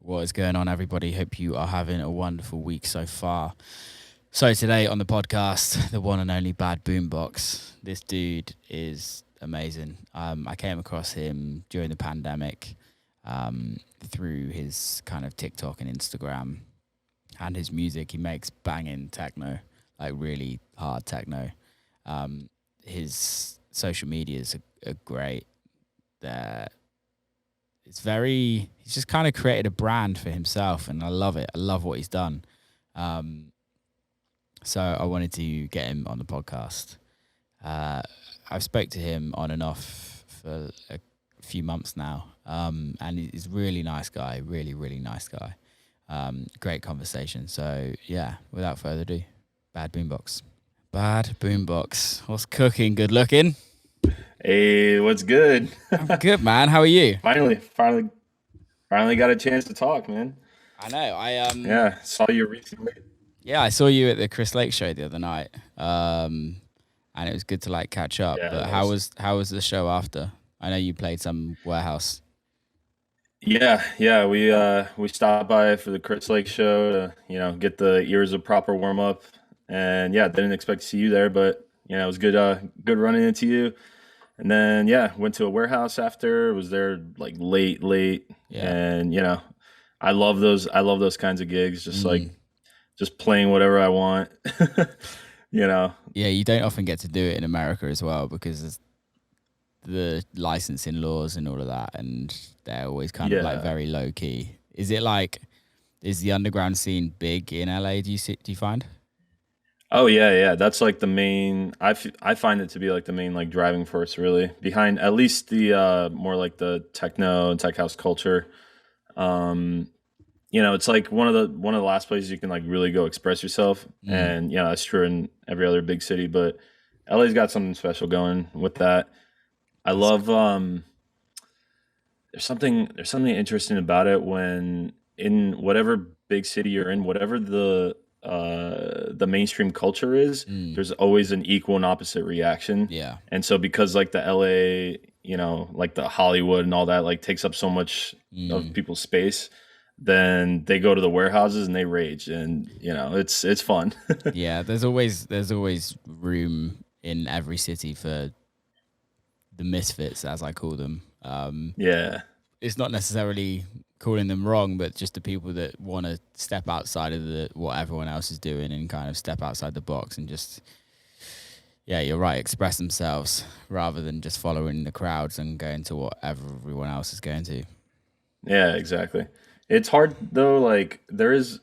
What is going on, everybody? Hope you are having a wonderful week so far. So today on the podcast, the one and only Bad BoomBox. This dude is amazing. I came across him during the pandemic through his kind of TikTok and Instagram and his music. He makes banging techno, like really hard techno. His social medias are great. They're he's just kind of created a brand for himself, and I love it. I love what he's done. So I wanted to get him on the podcast. I've spoke to him on and off for a few months now, and he's a really nice guy, really nice guy. Great conversation. So yeah, without further ado, Bad BoomBox. Bad BoomBox. What's cooking? Good looking? Hey, what's good? I'm good, man. How are you? Finally got a chance to talk, man. I know. Yeah, saw you recently. Yeah, I saw you at the Chris Lake show the other night, and it was good to like catch up. Yeah, But how was the show after? I know you played some warehouse. yeah. We stopped by for the Chris Lake show to get the ears a proper warm up, and yeah, didn't expect to see you there, but it was good running into you. And then yeah, went to a warehouse after. Was there like late, Yeah. and I love those. I love those kinds of gigs. Just like Mm. just playing whatever I want. you know. Yeah, you don't often get to do it in America as well because there's the licensing laws and all of that, and they're always kind of like Yeah. very low key. Is the underground scene big in LA? Do you find? Oh yeah. That's like the main. I find it to be like the main like driving force really behind at least the more like the techno and tech house culture. Um, it's like one of the last places you can like really go express yourself, Mm. and that's true in every other big city, but LA's got something special going with that. I That's love there's something interesting about it when in whatever big city you're in, whatever the mainstream culture is, mm. there's always an equal and opposite reaction. Yeah. And so because like the LA, like the Hollywood and all that like takes up so much of Mm. people's space, then they go to the warehouses and they rage, and it's fun. Yeah, there's always room in every city for the misfits, as I call them. Yeah. It's not necessarily calling them wrong, but just the people that want to step outside of what everyone else is doing and kind of step outside the box and just, yeah, you're right, express themselves rather than just following the crowds and going to what everyone else is going to. Yeah, exactly. It's hard though, like there's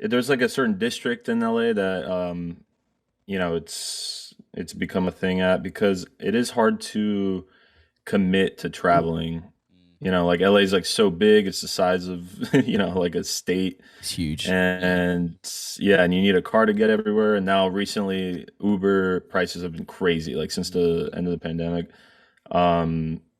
like a certain district in LA that it's become a thing at, because it is hard to commit to traveling. Like LA is like so big, it's the size of like a state, It's huge. Yeah. and yeah, and you need a car to get everywhere. And now recently, Uber prices have been crazy, like since the end of the pandemic.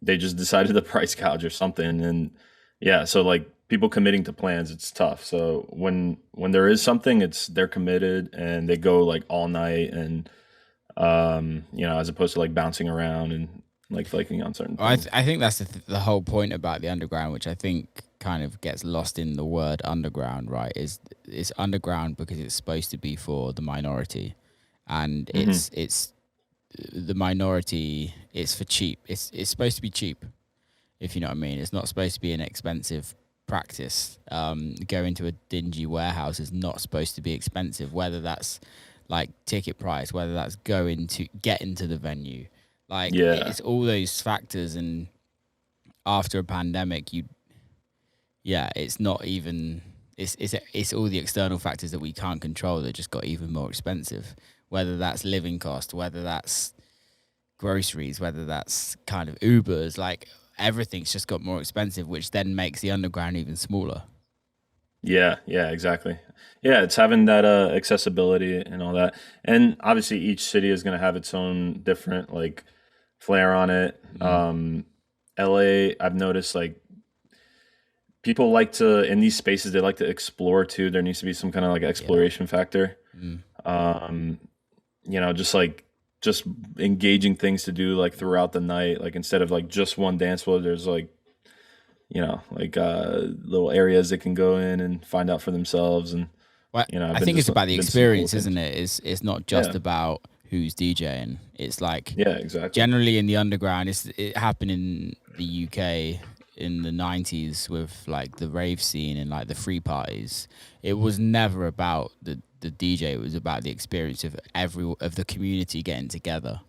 They just decided to price gouge or something, and yeah, so like people committing to plans, it's tough. So when there is something, it's they're committed and they go like all night, and as opposed to like bouncing around and like flaking on certain I things. th- I think that's the whole point about the underground, which I think kind of gets lost in the word underground. Right? Is it's underground because it's supposed to be for the minority, and Hmm. it's the minority. It's for cheap. It's supposed to be cheap, if you know what I mean. It's not supposed to be an expensive practice. Going to a dingy warehouse is not supposed to be expensive, whether that's like ticket price, whether that's going to get into the venue. Like Yeah, it's all those factors, and after a pandemic, yeah, it's not even it's all the external factors that we can't control that just got even more expensive. Whether that's living cost, whether that's groceries, whether that's kind of Ubers, like everything's just got more expensive, which then makes the underground even smaller. yeah, exactly. Yeah, it's having that accessibility and all that, and obviously each city is going to have its own different like flair on it. Mm, LA, I've noticed like people like to in these spaces they like to explore too. There needs to be some kind of like yeah. exploration factor. Mm, Um, just engaging things to do like throughout the night. Like instead of like just one dance floor, there's like like little areas they can go in and find out for themselves. And Well, I've I think it's about the been some cool experience, things. isn't it? It's not just Yeah, about who's DJing. It's like yeah, exactly. generally in the underground. It happened in the UK in the 90s with like the rave scene and like the free parties. It was never about the DJ. It was about the experience of the community getting together.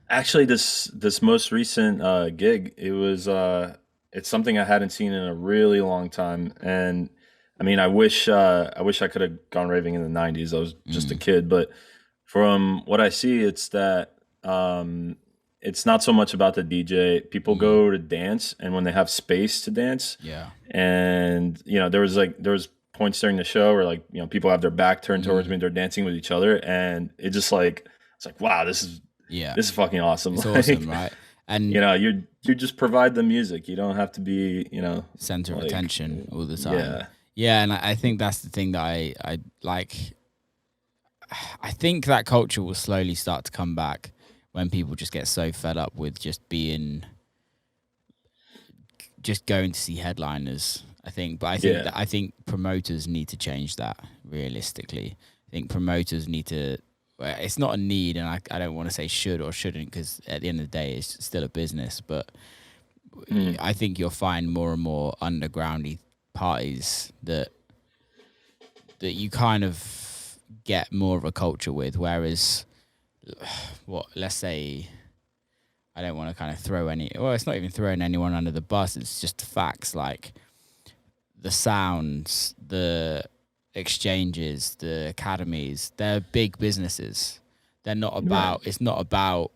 Actually, this most recent gig, it's something I hadn't seen in a really long time. And I mean, I wish I could have gone raving in the '90s. I was just a Mm, kid, but from what I see, it's that it's not so much about the DJ. People mm, go to dance, and when they have space to dance, yeah. and there was points during the show where like people have their back turned towards Mm, me, they're dancing with each other, and it just like it's like wow, yeah. this is fucking awesome. It's awesome, Like, right? And you just provide the music. You don't have to be, center of like, attention all the time. yeah, Yeah, and I think that's the thing that I like. I think that culture will slowly start to come back when people just get so fed up with just going to see headliners. I think, but yeah, I think promoters need to change that realistically. I think promoters need to. Well, it's not a need, and I don't want to say should or shouldn't because at the end of the day, it's still a business. But mm, I think you'll find more and more undergroundy parties that you kind of get more of a culture with. Whereas, what let's say, I don't want to kind of throw any. Well, it's not even throwing anyone under the bus. It's just the facts, like the sounds, the exchanges, the academies. They're big businesses. They're not right, about. It's not about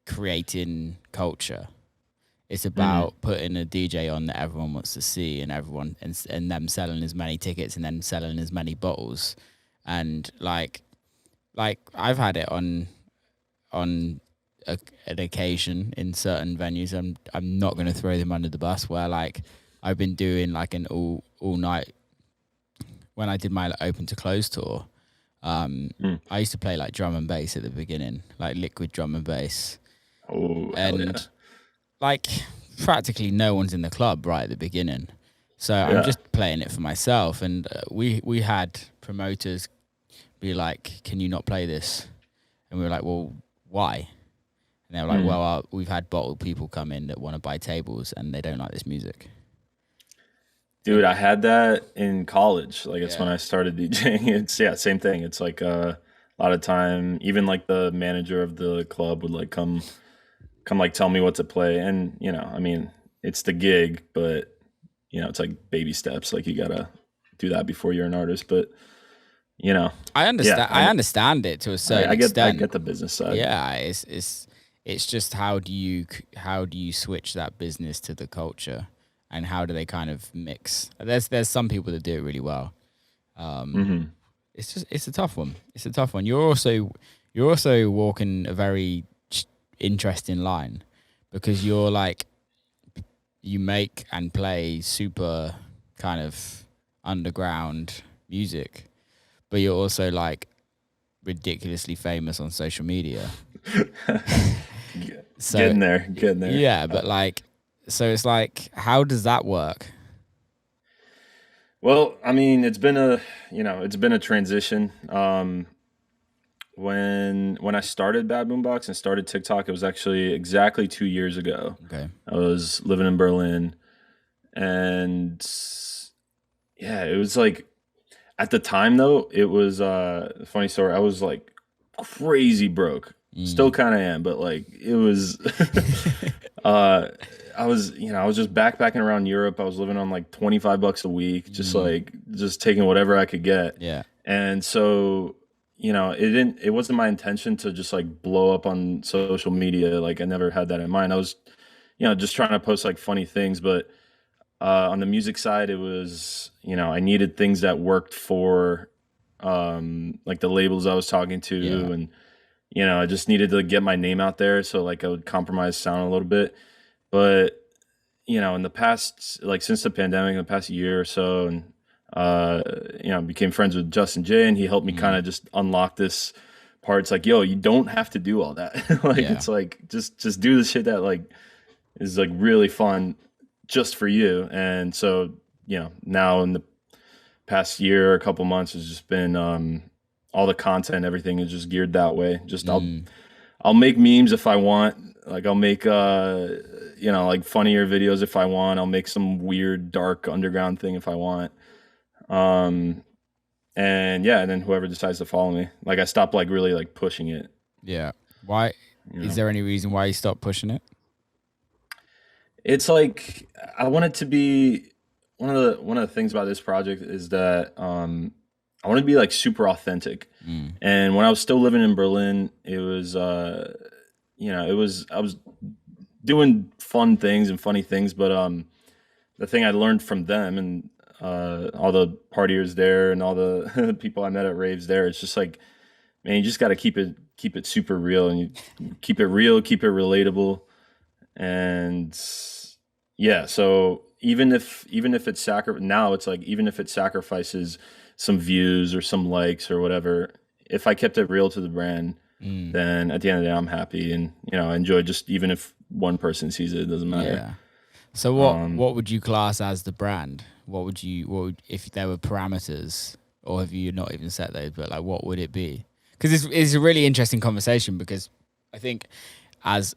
creating culture. It's hmm, about putting a DJ on that everyone wants to see, and and them selling as many tickets and then selling as many bottles, and like I've had it on an occasion in certain venues. I'm not going to throw them under the bus. Where like I've been doing like an all night when I did my like, open to close tour. mm. I used to play like drum and bass at the beginning, like liquid drum and bass, Oh hell yeah, and like practically no one's in the club right at the beginning. So I'm yeah, just playing it for myself, and we had promoters be like, "Can you not play this?" And we were like, "Well, why?" And they were like, mm. "Well, we've had bottled people come in that want to buy tables, and they don't like this music." Dude, And I had that in college. Like it's when yeah, I started DJing. It's yeah, same thing. It's like a lot of time. Even like the manager of the club would like come like tell me what to play, and I mean, it's the gig, but it's like baby steps. Like you gotta do that before you're an artist. But you know, I yeah, understand. I understand it to a certain I extent. get the business side. Yeah, it's just how do you switch that business to the culture, and how do they kind of mix? There's some people that do it really well. Um, Hmm. it's a tough one. It's a tough one. You're also walking a very interesting line because you're like you make and play super kind of underground music, but you're also like ridiculously famous on social media. So Getting there, getting there. yeah, but like so it's like how does that work? Well, I mean, it's been a transition. When I started Bad Boombox and started TikTok, it was actually exactly 2 years ago. Okay. I was living in Berlin, and yeah, it was like at the time though, it was a funny story. I was like crazy broke. Still Mm. kind of am, but like it was uh I was just backpacking around Europe. I was living on like 25 bucks a week, Mm. just taking whatever I could get. Yeah. And so, it wasn't my intention to just like blow up on social media. Like I never had that in mind. I was, just trying to post like funny things, but on the music side, it was, I needed things that worked for like the labels I was talking Yeah. to, and I just needed to get my name out there, so like I would compromise sound a little bit. But in the past, like since the pandemic, in the past year or so, and became friends with Justin J, and he helped me kind Mm. of just unlock this part. It's like, yo, you don't have to do all that. Like Yeah. it's like just do the shit that like is like really fun just for you. And so, now in the past year, a couple months has just been all the content, everything is just geared that way. Just Mm, I'll make memes if I want. Like I'll make like funnier videos if I want. I'll make some weird dark underground thing if I want. Um and yeah, and then whoever decides to follow me. Like I stopped like really like pushing it, yeah. Why? you Is know. there any reason why you stopped pushing it? It's like I want it to be one of the things about this project is that I want to be like super authentic. Mm, And when I was still living in Berlin, it was I was doing fun things and funny things, but the thing I learned from them and all the partiers there and all the people I met at raves there, it's just like, man, you just got to keep it super real, and you keep it real, keep it relatable. And yeah, so even if it's now it's like, even if it sacrifices some views or some likes or whatever, if I kept it real to the brand, mm, then at the end of the day I'm happy, and I enjoy, just even if one person sees it, it doesn't matter. yeah. So Um, what would you class as the brand? What would if there were parameters, or have you not even set those? But like, what would it be? Because it's a really interesting conversation, because I think as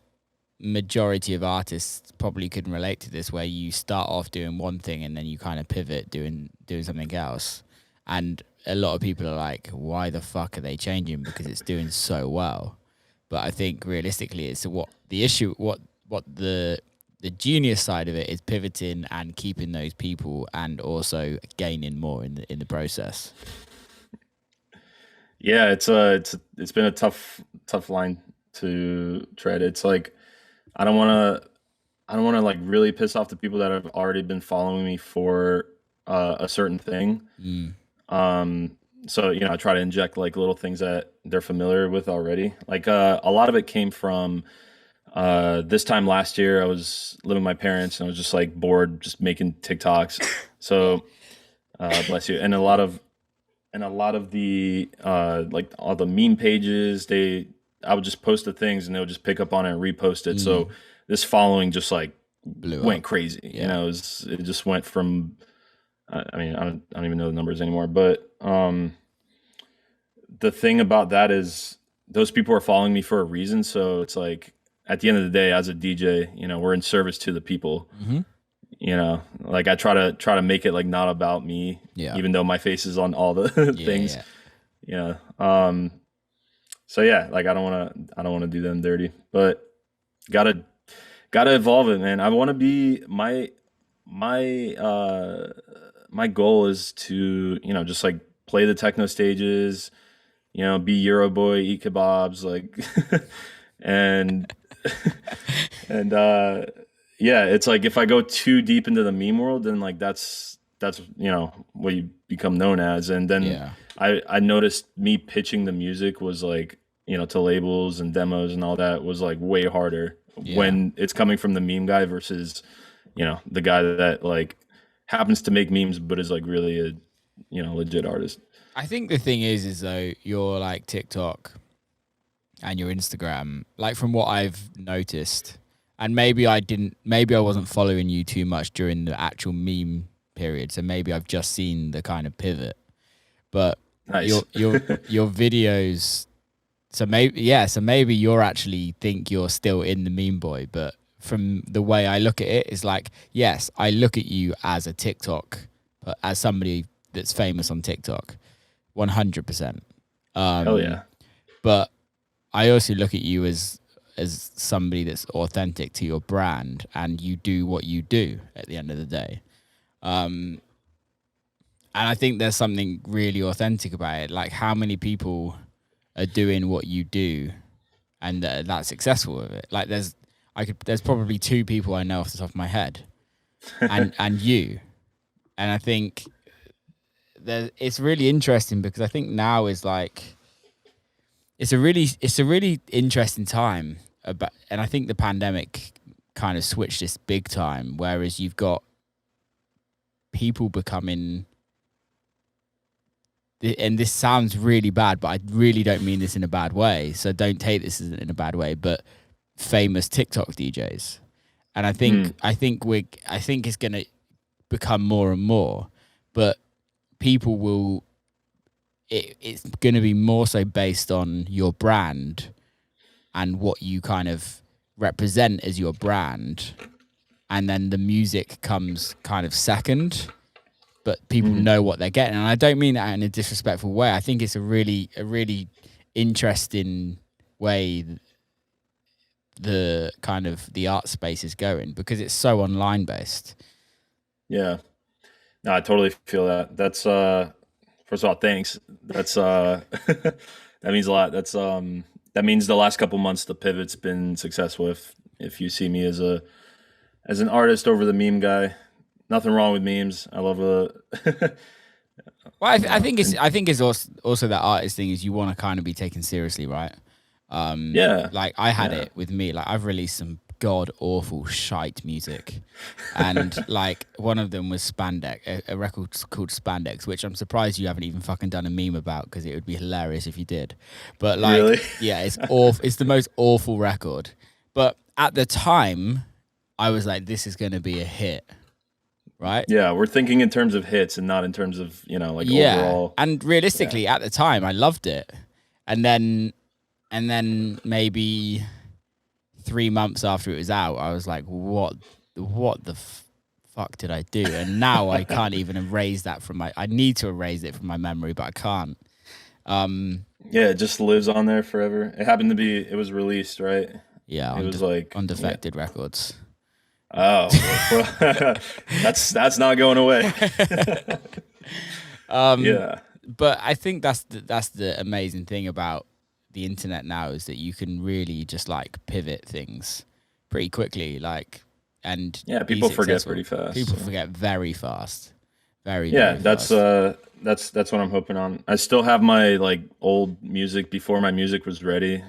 majority of artists probably couldn't relate to this, where you start off doing one thing and then you kind of pivot doing something else, and a lot of people are like, why the fuck are they changing, because it's doing so well. But I think realistically it's what the issue, what the genius side of it is, pivoting and keeping those people and also gaining more in the process. yeah, it's been a tough line to tread. It's like I don't want to I don't want to like really piss off the people that have already been following me for a certain thing. Mm, Um, so I try to inject like little things that they're familiar with already. Like a lot of it came from this time last year. I was living with my parents and I was just like bored, just making TikToks. So bless you. And a lot of the like all the meme pages, I would just post the things and they would just pick up on it and repost it. So mm, this following just like blew went up. crazy. Yeah. It just went from, I mean, I don't even know the numbers anymore, but the thing about that is those people are following me for a reason. So it's like at the end of the day, as a DJ, we're in service to the people. Mm-hmm. Like I try to make it like not about me, Yeah. even though my face is on all the Yeah. things. Yeah. Yeah. So yeah, like I don't want to do them dirty, but gotta gotta evolve it, man. I want to be my goal is to just like play the techno stages, be Euro boy, eat kebabs, like, and and yeah, it's like if I go too deep into the meme world, then like that's what you become known as. And then Yeah. I noticed me pitching the music was like, to labels and demos and all that was like way harder Yeah. when it's coming from the meme guy versus the guy that like happens to make memes but is like really a legit artist. I think the thing is though, your like TikTok and your Instagram, like from what I've noticed, and maybe I wasn't following you too much during the actual meme period, so maybe I've just seen the kind of pivot. But Nice. your videos, so maybe you're actually think you're still in the meme boy, but from the way I look at it, is like, yes, I look at you as a TikTok, but as somebody that's famous on TikTok, 100%. Hell yeah. But I also look at you as somebody that's authentic to your brand, and you do what you do at the end of the day. Um, and I think there's something really authentic about it. Like, how many people are doing what you do and that's successful with it? Like, there's probably two people I know off the top of my head, and you. And I think it's really interesting, because I think now is like, it's a really interesting time about, and I think the pandemic kind of switched this big time. Whereas you've got people becoming, and this sounds really bad, but I really don't mean this in a bad way. So don't take this in a bad way. But famous TikTok DJs, And I think it's going to become more and more, but people will. It's going to be more so based on your brand and what you kind of represent as your brand, and then the music comes kind of second. But people know what they're getting, and I don't mean that in a disrespectful way. I think it's a really interesting way the kind of the art space is going, because it's so online based. Yeah. No, I totally feel that. That's first of all, thanks. That's that means a lot. That means the last couple months the pivot's been successful. If you see me as an artist over the meme guy, nothing wrong with memes. I love Well, I think it's also that artist thing is you want to kind of be taken seriously, right? yeah. Like I had it with me. Like I've released some god awful shite music, and like one of them was Spandex, a record called Spandex, which I'm surprised you haven't even fucking done a meme about, because it would be hilarious if you did. But like, Really? yeah, it's awful. It's the most awful record. But at the time, I was like, this is going to be a hit, right? Yeah, we're thinking in terms of hits and not in terms of, like overall. And realistically, at the time, I loved it, and then maybe 3 months after it was out, I was like, what the fuck did I do? And now I can't even erase that from I need to erase it from my memory, but I can't. Yeah, it just lives on there forever. It was released, right? Yeah, it was like on Defected Records. Oh, well, that's not going away. Yeah, but I think that's the amazing thing about the internet now, is that you can really just like pivot things pretty quickly, like, and yeah, people forget pretty fast. People forget very fast, very that's fast. That's what I'm hoping on. I still have my like old music before my music was ready.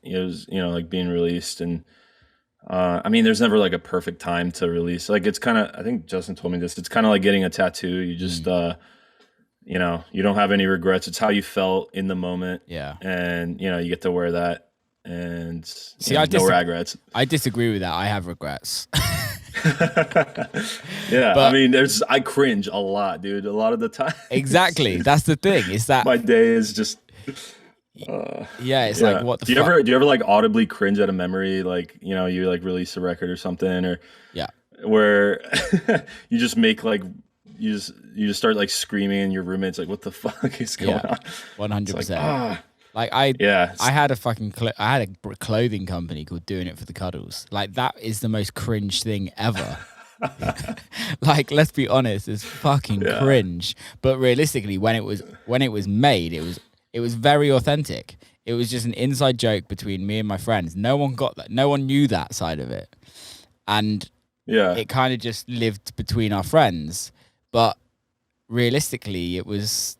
It was like being released, and I mean, there's never like a perfect time to release. Like it's kind of, I think Justin told me this. It's kind of like getting a tattoo. You just you don't have any regrets. It's how you felt in the moment. Yeah. And, you get to wear that, and see, no regrets. I disagree with that. I have regrets. Yeah. But, I mean, I cringe a lot, dude. A lot of the time. Exactly. That's the thing. Is that my day is just, it's like, what the fuck? Do you ever like audibly cringe at a memory? Like, you like release a record or something, or where you just make like, you just start like screaming, and your roommate's like, "What the fuck is going on?" 100%. Like I had a fucking I had a clothing company called Doing It for the Cuddles. Like that is the most cringe thing ever. Like, let's be honest, it's fucking cringe. But realistically, when it was made, it was very authentic. It was just an inside joke between me and my friends. No one got that. No one knew that side of it, and it kind of just lived between our friends. But realistically, it was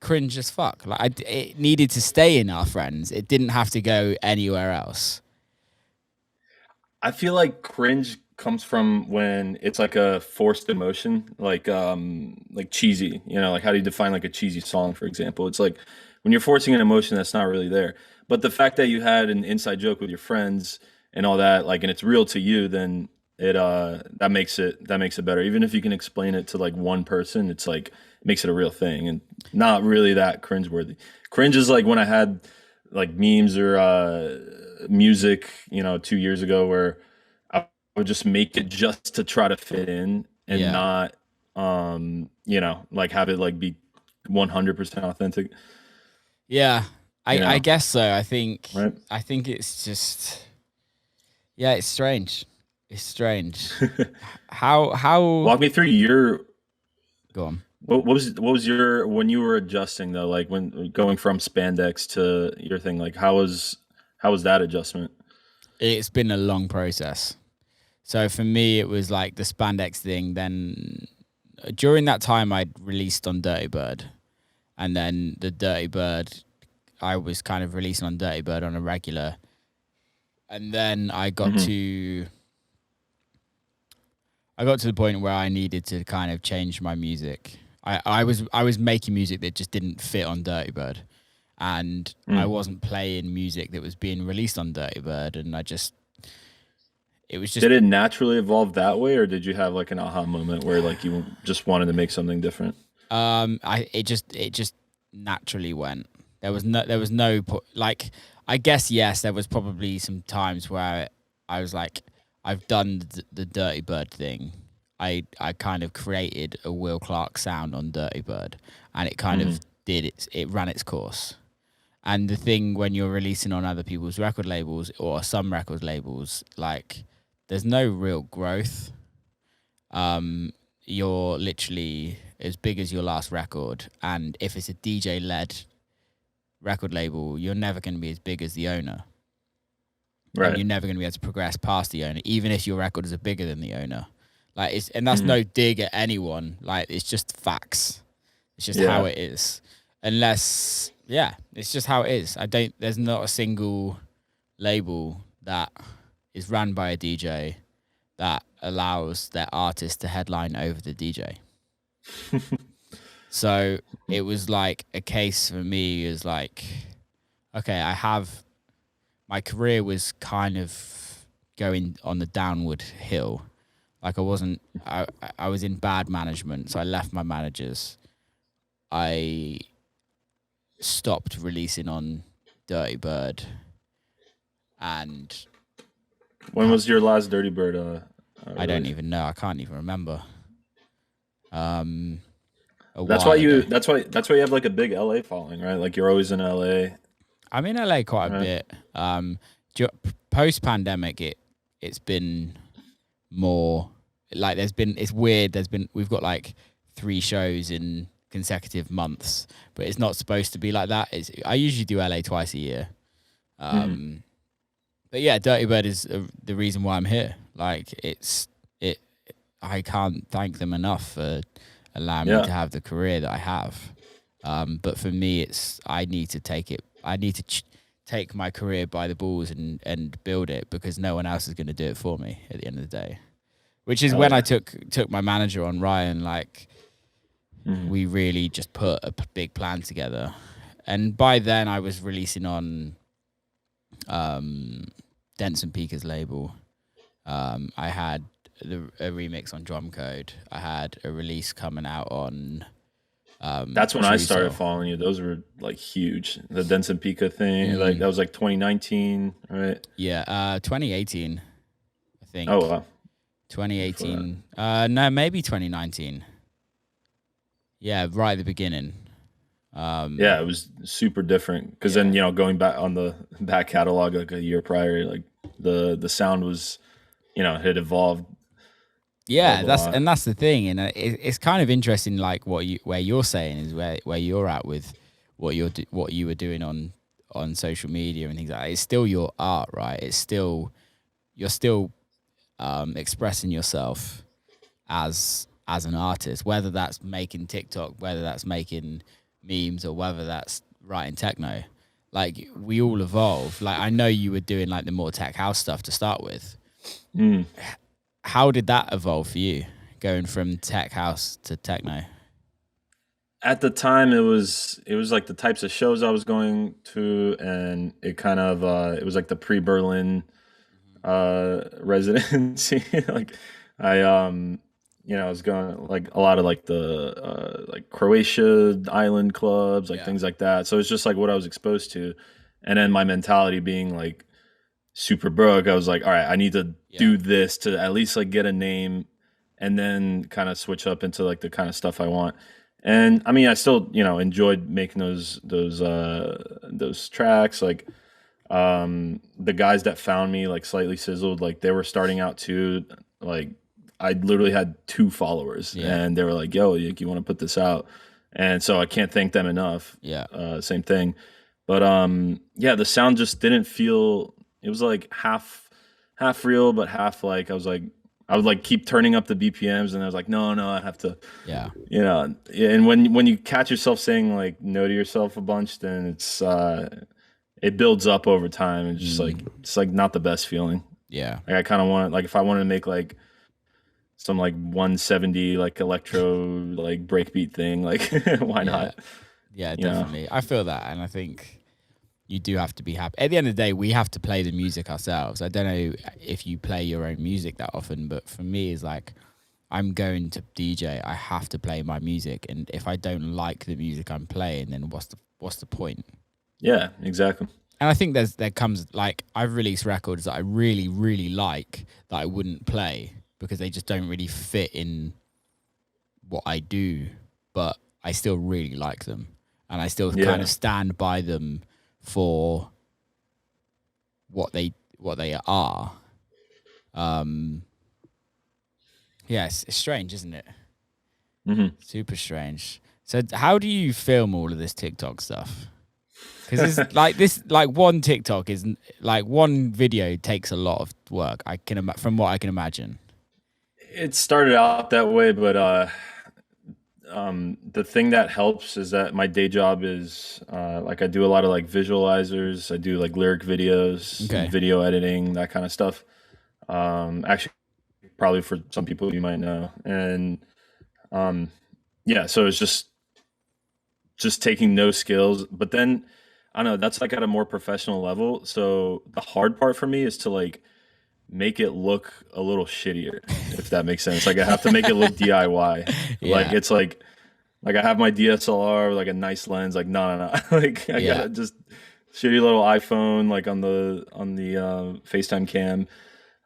cringe as fuck. Like it needed to stay in our friends. It didn't have to go anywhere else. I feel like cringe comes from when it's like a forced emotion, like cheesy. Like how do you define like a cheesy song, for example? It's like when you're forcing an emotion that's not really there. But the fact that you had an inside joke with your friends and all that, like, and it's real to you, then that makes it better. Even if you can explain it to like one person, it's like it makes it a real thing and not really that cringeworthy. Cringe is like when I had like memes or music, 2 years ago, where I would just make it just to try to fit in and not like have it like be 100% authentic. Yeah, I guess so. I think right? I think it's just it's strange. It's strange. How walk me through your go on. What was your, when you were adjusting though, like when going from spandex to your thing, like how was that adjustment? It's been a long process. So for me, it was like the spandex thing. Then during that time, I'd released on Dirty Bird, and then the Dirty Bird, I was kind of releasing on Dirty Bird on a regular, and then I got to the point where I needed to kind of change my music. I was making music that just didn't fit on Dirty Bird, and I wasn't playing music that was being released on Dirty Bird, and I just it was just Did it naturally evolve that way, or did you have like an aha moment where like you just wanted to make something different? it just naturally went. Like, I guess yes, there was probably some times where I was like, I've done the Dirty Bird thing. I kind of created a Will Clarke sound on Dirty Bird, and it kind Hmm. of it ran its course. And the thing when you're releasing on other people's record labels or some record labels, like, there's no real growth. You're literally as big as your last record, and if it's a DJ led record label, you're never going to be as big as the owner, and Right. you're never going to be able to progress past the owner, even if your records are bigger than the owner. Like, and that's Hmm. no dig at anyone. Like, it's just facts. It's just how Yeah. it is. Unless, yeah, it's just how it is. There's not a single label that is run by a DJ that allows their artist to headline over the DJ. So it was like a case for me is like, okay, my career was kind of going on the downward hill. Like, I was in bad management, so I left my managers. I stopped releasing on Dirty Bird, and When was your last Dirty Bird I don't release? even know. I can't even remember. Um, a That's why while ago. you have like a big LA following, right? Like you're always in LA, I'm in LA quite a right? bit. Post pandemic, it's been more like it's weird. We've got like 3 shows in consecutive months, but it's not supposed to be like that. I usually do LA twice a year. Hmm. Um, but yeah, Dirty Bird is the reason why I'm here. Like, it. I can't thank them enough for allowing me Yeah. to have the career that I have. But for me, I need to take it. I need to take my career by the balls and build it, because no one else is going to do it for me at the end of the day. Which is Hell when I yeah. took my manager on, Ryan. Like, Hmm. we really just put a big plan together, and by then I was releasing on um, Denson Pika's label. I had a remix on Drum Code. I had a release coming out on That's when I True started Soul. following you. Those were like huge. The Denson Pika thing, like Mm, that was like 2019, right? yeah, 2018, I Oh think. wow, before that. 2018. No, maybe 2019. Yeah, right at the beginning. Yeah, Um, it was super different because then yeah. going back on the back catalog like a year prior, like the sound was had evolved a hell Yeah, of a lot. that's the thing, and it's kind of interesting. Like, where you're saying is where you're at with what you were doing on social media and things like that. It's still your art, right? It's still you're still expressing yourself as an artist, whether that's making TikTok, whether that's making memes, or whether that's writing techno. Like, we all evolve. Like, I know you were doing like the more tech house stuff to start with. Mm. How did that evolve for you, going from tech house to techno? At the time, it was like the types of shows I was going to, and it kind of it was like the pre Berlin residency. Like I I was going like a lot of like the like Croatia island clubs, like Yeah, things like that. So it's just like what I was exposed to. And then my mentality being like super broke, I was like, all right, I need to yeah, do this to at least like get a name and then kind of switch up into like the kind of stuff I want. And I mean, I still, enjoyed making those tracks. Like the guys that found me like slightly sizzled, like they were starting out too. Like I literally had 2 followers yeah, and they were like, yo, you want to put this out? And so I can't thank them enough. yeah, Same thing. But yeah, the sound just didn't feel, it was like half real, but half like I would like keep turning up the BPMs and I was like, no, I have to, yeah. yeah. And when you catch yourself saying like no to yourself a bunch, then it builds up over time and just like Mm, it's like not the best feeling. yeah, Like I kind of want like if I wanted to make like some like 170 like electro like breakbeat thing, like why yeah, not? yeah. You know? Definitely, I feel that, and I think You do have to be happy. At the end of the day, we have to play the music ourselves. I don't know if you play your own music that often, but for me, it's like I'm going to DJ. I have to play my music, and if I don't like the music I'm playing, then what's the point? Yeah, exactly. And I think there comes like I've released records that I really really like that I wouldn't play because they just don't really fit in what I do, but I still really like them, and I still kind of stand by them for what they are. Yes, it's strange, isn't it? Mm-hmm. Super strange. So how do you film all of this TikTok stuff? Because it's like this, like one TikTok is like one video takes a lot of work. From what I can imagine. It started out that way, but the thing that helps is that my day job is like I do a lot of like visualizers. I do like lyric videos, Okay. video editing, that kind of stuff. Actually, probably for some people you might know, and yeah, so it's just taking those skills, but then I don't know. That's like at a more professional level. So the hard part for me is to like make it look a little shittier, if that makes sense. Like I have to make it look DIY. Yeah. Like it's like I have my DSLR with like a nice lens. Like no. Like I got just shitty little iPhone like on the FaceTime cam.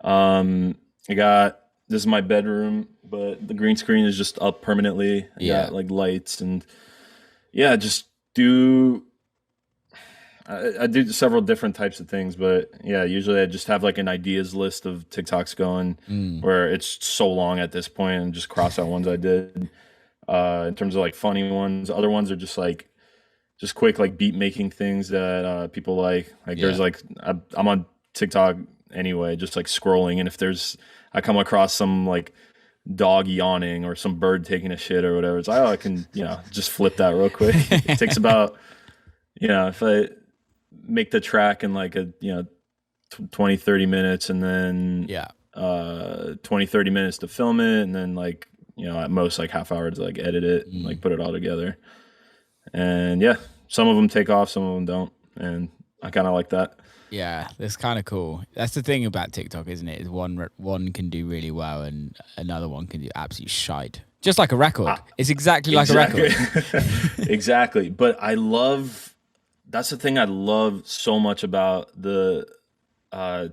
I got this is my bedroom, but the green screen is just up permanently. I got like lights and just do. I do several different types of things, but yeah, usually I just have like an ideas list of TikToks going where it's so long at this point and just cross out ones I did. In terms of like funny ones, other ones are just like just quick like beat making things that people like. Like there's like I'm on TikTok anyway, just like scrolling, and if I come across some like dog yawning or some bird taking a shit or whatever, it's like, oh, I can just flip that real quick. It takes about if I make the track in like a 20-30 minutes and then 20-30 minutes to film it, and then like at most like half hour to like edit it and like put it all together. And some of them take off, some of them don't, and I kind of like that. Yeah, that's kind of cool. That's the thing about TikTok, isn't it? Is one can do really well and another one can do absolute shite. Just like a record. It's exactly like a record. Exactly. But that's the thing I love so much about the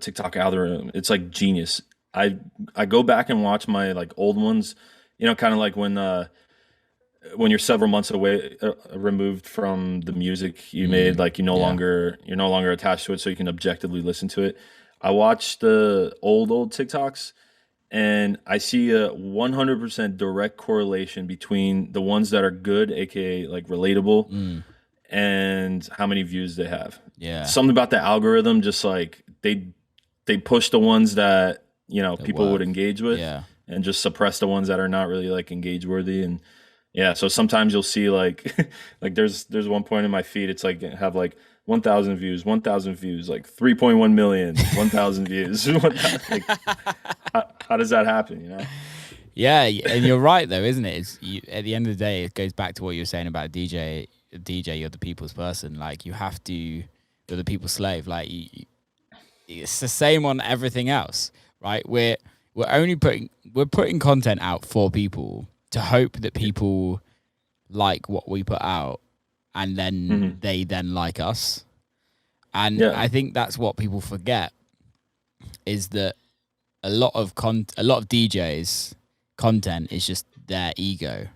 TikTok algorithm. It's like genius. I go back and watch my like old ones, kind of like when you're several months away removed from the music you made, like you're no longer attached to it, so you can objectively listen to it. I watch the old TikToks and I see a 100% direct correlation between the ones that are good, aka like relatable, and how many views they have. Something about the algorithm, just like they push the ones that people would engage with, and just suppress the ones that are not really like engage worthy. And so sometimes you'll see like like there's one point in my feed, it's like have like 1,000 views, like 3.1 million, 1,000 views. Like, how does that happen? Yeah, and you're right though, isn't it? At the end of the day, it goes back to what you were saying about DJ. You're the people's person. Like you're the people's slave. Like it's the same on everything else, right? We're putting content out for people to hope that people like what we put out, and then they then like us. And I think that's what people forget, is that a lot of DJs content is just their ego.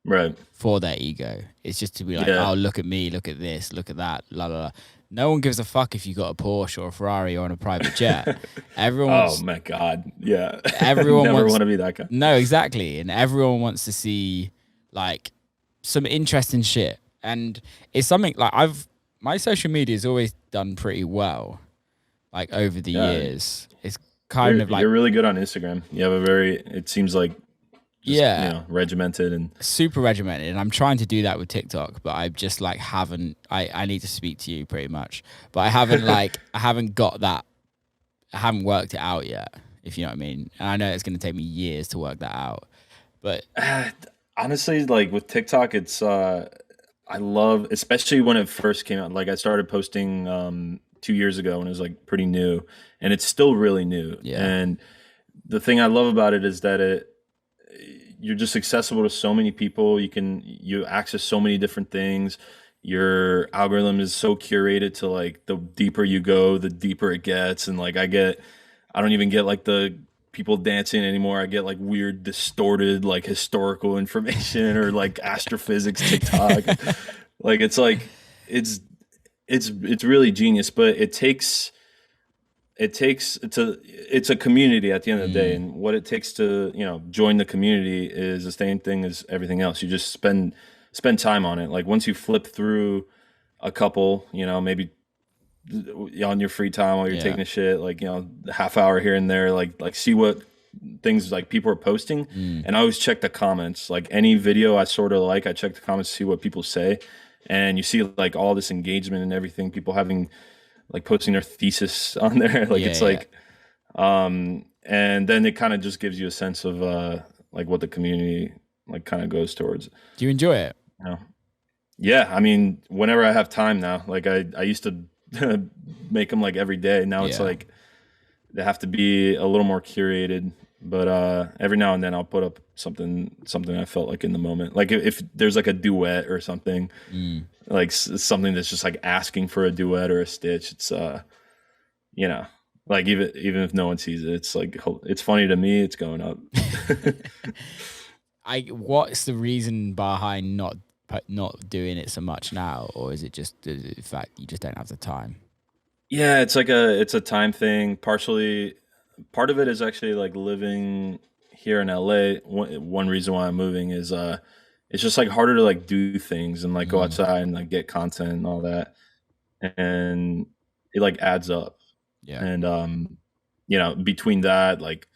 Right. For their ego. It's just to be like, oh, look at me, look at this, look at that, la la la. No one gives a fuck if you got a Porsche or a Ferrari or on a private jet. Oh my God. Yeah. Everyone never want to be that guy. No, exactly. And everyone wants to see like some interesting shit. And it's something like my social media has always done pretty well, like over the years. It's kind of like you're really good on Instagram. You have it seems like regimented and super regimented, and I'm trying to do that with TikTok, but I just like haven't. I need to speak to you pretty much, but I haven't I haven't worked it out yet, if you know what I mean. And I know it's going to take me years to work that out, but honestly, like with TikTok, it's I love, especially when it first came out. Like I started posting 2 years ago when it was like pretty new, and it's still really new. Yeah. And the thing I love about it is that you're just accessible to so many people. You access so many different things. Your algorithm is so curated to like the deeper you go, the deeper it gets. And like I don't even get like the people dancing anymore. I get like weird, distorted, like historical information or like astrophysics TikTok. Like it's it's really genius, but it's a community at the end of the day, Mm, and what it takes to join the community is the same thing as everything else. You just spend time on it. Like once you flip through a couple, maybe on your free time while you're yeah. taking a shit, like a half hour here and there, like see what things like people are posting. Mm, And I always check the comments. Like any video I sort of like, I check the comments to see what people say, and you see like all this engagement and everything, people having like posting their thesis on there. Like yeah. it's Yeah. like and then it kind of just gives you a sense of like what the community like kind of goes towards, Do you enjoy it? you know. Yeah, I mean, whenever I have time now, like I used to make them like every day. Now it's Yeah. like they have to be a little more curated. But every now and then I'll put up something I felt like in the moment. Like if there's like a duet or something, Mm. like something that's just like asking for a duet or a stitch. It's you know, like even if no one sees it, it's like it's funny to me. It's going up. What's the reason behind not doing it so much now, or is it just the fact you just don't have the time? Yeah, it's a time thing. Partially, part of it is actually like living here in LA. One reason why I'm moving is it's just like harder to like do things and like go Mm. outside and like get content and all that, and it like adds up. Yeah. And between that, like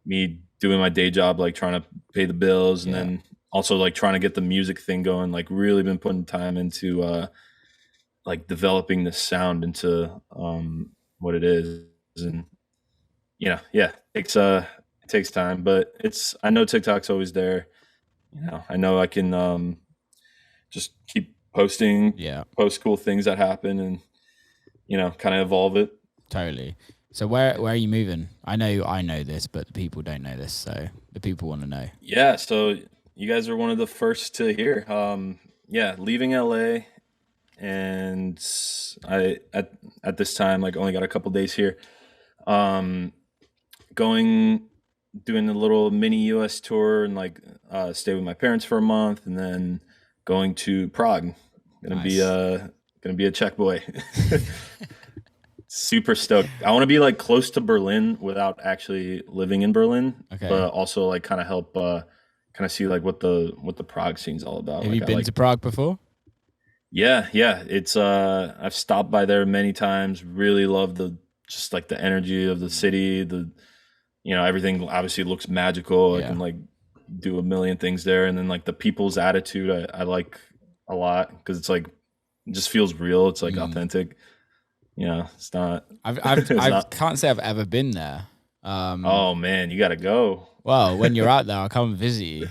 me doing my day job, like trying to pay the bills, and Yeah. then also like trying to get the music thing going, like really been putting time into like developing the sound into what it is. And yeah, it takes time, but it's I know TikTok's always there. I know I can just keep posting, Yeah. post cool things that happen, and kind of evolve it. Totally. So where are you moving? I know this, but the people don't know this, so the people want to know. Yeah, so you guys are one of the first to hear. Yeah, leaving LA, and I at this time like only got a couple days here. Um, going doing a little mini US tour and like stay with my parents for a month, and then going to Prague. Nice. Gonna be a Czech boy. Super stoked. I want to be like close to Berlin without actually living in Berlin, Okay. but also like kind of help kind of see like what the Prague scene's all about. Have you Like I been like to Prague before? yeah, it's I've stopped by there many times. Really love the just like the energy of the Mm. city, the everything obviously looks magical. I Yeah. can like do a million things there, and then like the people's attitude I like a lot because it's like it just feels real. It's like Mm. authentic. It's not it's I not. can't say I've ever been there. Um, Oh man, you gotta go. well, when you're out there, I'll come and visit you.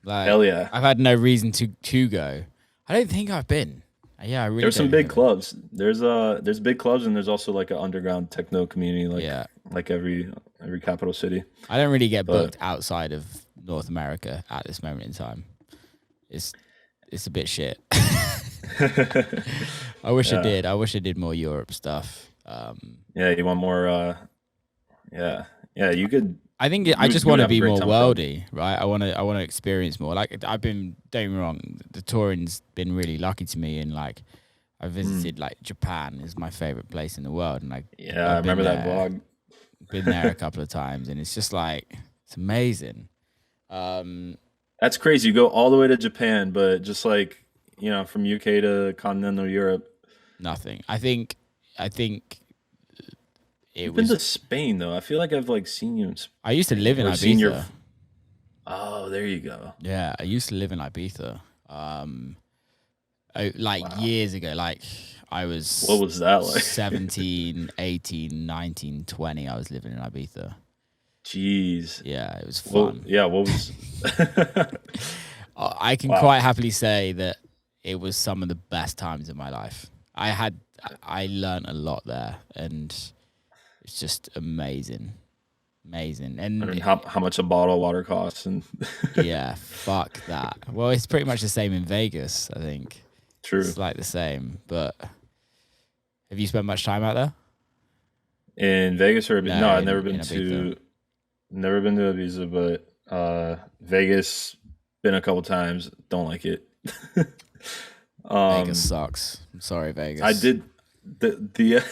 Like Hell yeah. I've had no reason to go. I don't think I've been. Yeah, I really There's don't some think big I've been. clubs. There's big clubs, and there's also like an underground techno community, Yeah. like every capital city. I don't really get But booked outside of North America at this moment in time. It's it's a bit shit. I wish I yeah, did. I wish I did more Europe stuff. yeah, you want more? Yeah, yeah, you could. I think I just You would want to have a be great more time with Prague. worldy, right? I want to experience more. Like I've been, don't get me wrong, the touring's been really lucky to me, and like I Mm. visited like Japan is my favorite place in the world, and Yeah, I I've remember that vlog. been there a couple of times, and it's just like it's amazing. Um, That's crazy. You go all the way to Japan, but just like from UK to continental Europe. Nothing. I think it You've been was. to Spain though. I feel like I've like seen you in I used to live Spain in or seen your. Ibiza. Oh, there you go. Yeah, I used to live in Ibiza. Like Wow. years ago, like I What was was that like? 17, 18, 19, 20. I was living in Ibiza. Jeez. Yeah, it was Well, fun. yeah. What was? I can Wow. quite happily say that it was some of the best times of my life. I learned a lot there, and it's just amazing. I And mean, how much a bottle of water costs, and yeah, fuck that. Well, it's pretty much the same in Vegas, I think. true. It's like the same, but have you spent much time out there? In Vegas or no, I've never In been Ibiza. to Ibiza, but Vegas been a couple times. Don't like it. Vegas um, sucks. I'm sorry, I Vegas. did the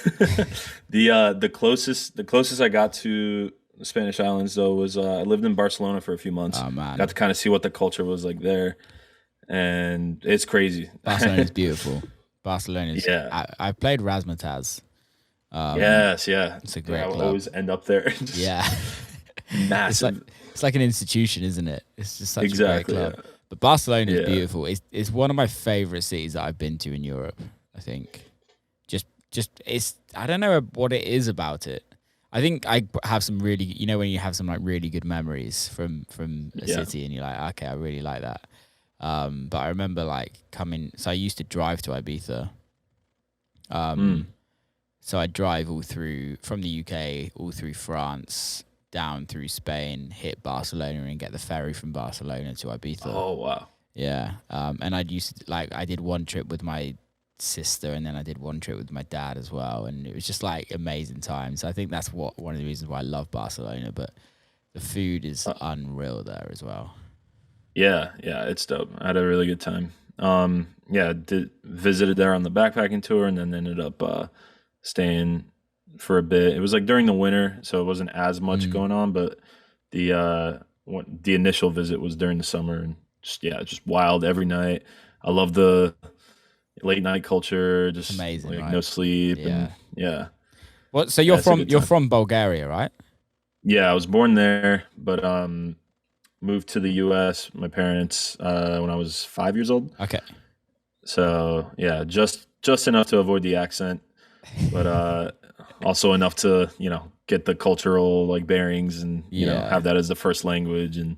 the closest I got to the Spanish islands though was I lived in Barcelona for a few months. Oh Got man, to kind of see what the culture was like there, and it's crazy. Barcelona's beautiful. Barcelona's. Yeah. I played Razzmatazz. Yes. Yeah. It's a Yeah. I great will club. always end up there. Just Yeah, it's like massive. it's like an institution, isn't it? It's just such a great Exactly. club. Yeah. But Barcelona is Yeah. beautiful. It's one of my favorite cities that I've been to in Europe. I think just it's I don't know what it is about it. I think I have some really when you have some like really good memories from a Yeah. city and you're like, okay, I really like that. But I remember like coming. So I used to drive to Ibiza. Mm. So I drive all through from the UK, all through France, down through Spain, hit Barcelona, and get the ferry from Barcelona to Ibiza. Oh wow. Yeah. And I'd used to, like I did one trip with my sister, and then I did one trip with my dad as well, and it was just like amazing times. I think that's one of the reasons why I love Barcelona. But the food is Uh, unreal there as well. yeah. Yeah. It's dope. I had a really good time. Yeah. Visited there on the backpacking tour, and then ended up staying for a bit. It was like during the winter, so it wasn't as much Mm. going on. But the initial visit was during the summer, and just wild every night. I love the late night culture, It's just amazing, like right? no sleep, and Yeah. yeah, What? So yeah, it's a good you're time. from Bulgaria, right? Yeah, I was born there, but moved to the U.S. My parents when I was 5 years old. Okay. So yeah, just enough to avoid the accent, but also enough to get the cultural like bearings and Yeah. have that as the first language, and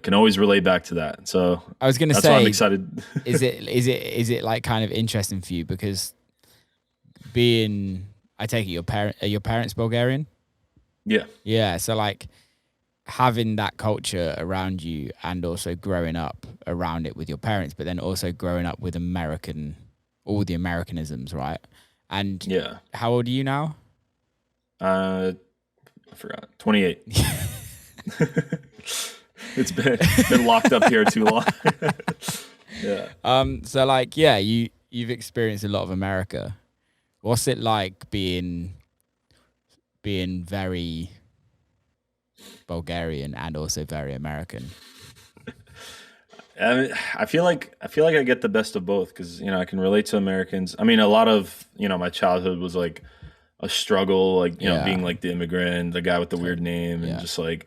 can always relate back to that. So I was gonna that's why I'm say, excited. is it like kind of interesting for you because being I take it are your parents Bulgarian? Yeah, Yeah, so like having that culture around you and also growing up around it with your parents, but then also growing up with all the Americanisms, right? And yeah. how old are you now? I forgot. 28. It's been locked up here too long. Yeah. So like, yeah, you've experienced a lot of America. What's it like being very Bulgarian and also very American? I mean, I feel like I get the best of both because I can relate to Americans. I mean, a lot of my childhood was like a struggle, like Yeah. being like the immigrant, the guy with the So, weird name, and yeah. just like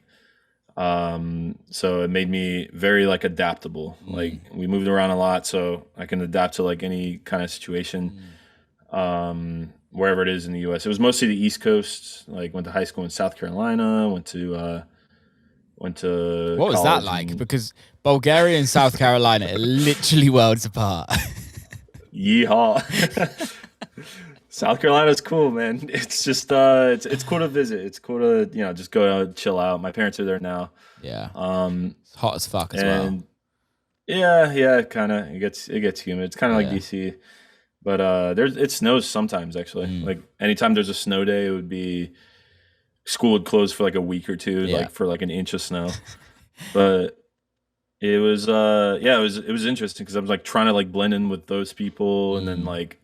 so it made me very like adaptable. Mm, Like we moved around a lot, so I can adapt to like any kind of situation, mm. wherever it is in the U.S. It was mostly the East Coast. Like went to high school in South Carolina, went to What was that college like? in Because Bulgaria and South Carolina are literally worlds apart. Yeehaw. South Carolina's cool, man. It's just it's cool to visit. It's cool to just go out, chill out. My parents are there now. Yeah. Um It's hot as fuck as well. and yeah, kind of it gets humid. It's kind of like Yeah. DC. But it snows sometimes actually. Mm, Like anytime there's a snow day, it would be school would close for like a week or two, yeah. like for like an inch of snow. But it was it was interesting because I was like trying to like blend in with those people, and then Mm, like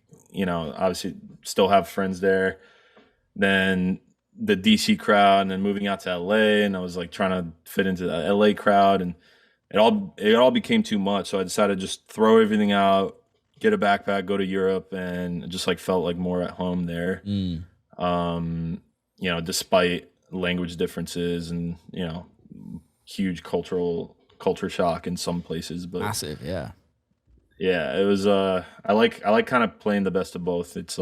obviously still have friends there. Then the DC crowd, and then moving out to LA, and I was like trying to fit into the LA crowd, and it all became too much. So I decided to just throw everything out, get a backpack, go to Europe, and just like felt like more at home there. mm. Despite language differences and huge culture shock in some places, but Massive, yeah. yeah, it was. I like kind of playing the best of both. It's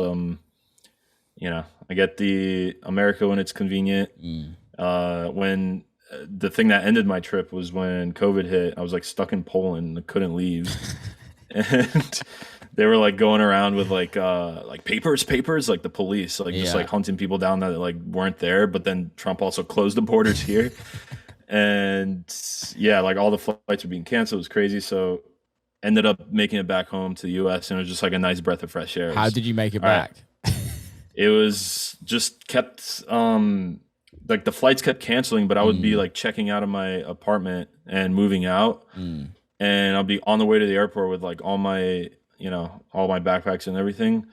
I get the America when it's convenient. Mm. When the thing that ended my trip was when COVID hit. I was like stuck in Poland. I couldn't leave, and they were like going around with like papers, like the police, like just Yeah. like hunting people down that like weren't there. But then Trump also closed the borders here, and yeah, like all the flights were being canceled. It was crazy. So ended up making it back home to the U.S. and it was just like a nice breath of fresh air. It How was, did you make it all right, back? it was just kept like the flights kept canceling, but I would be Mm, like checking out of my apartment and moving out, mm. and I'll be on the way to the airport with like all my backpacks and everything.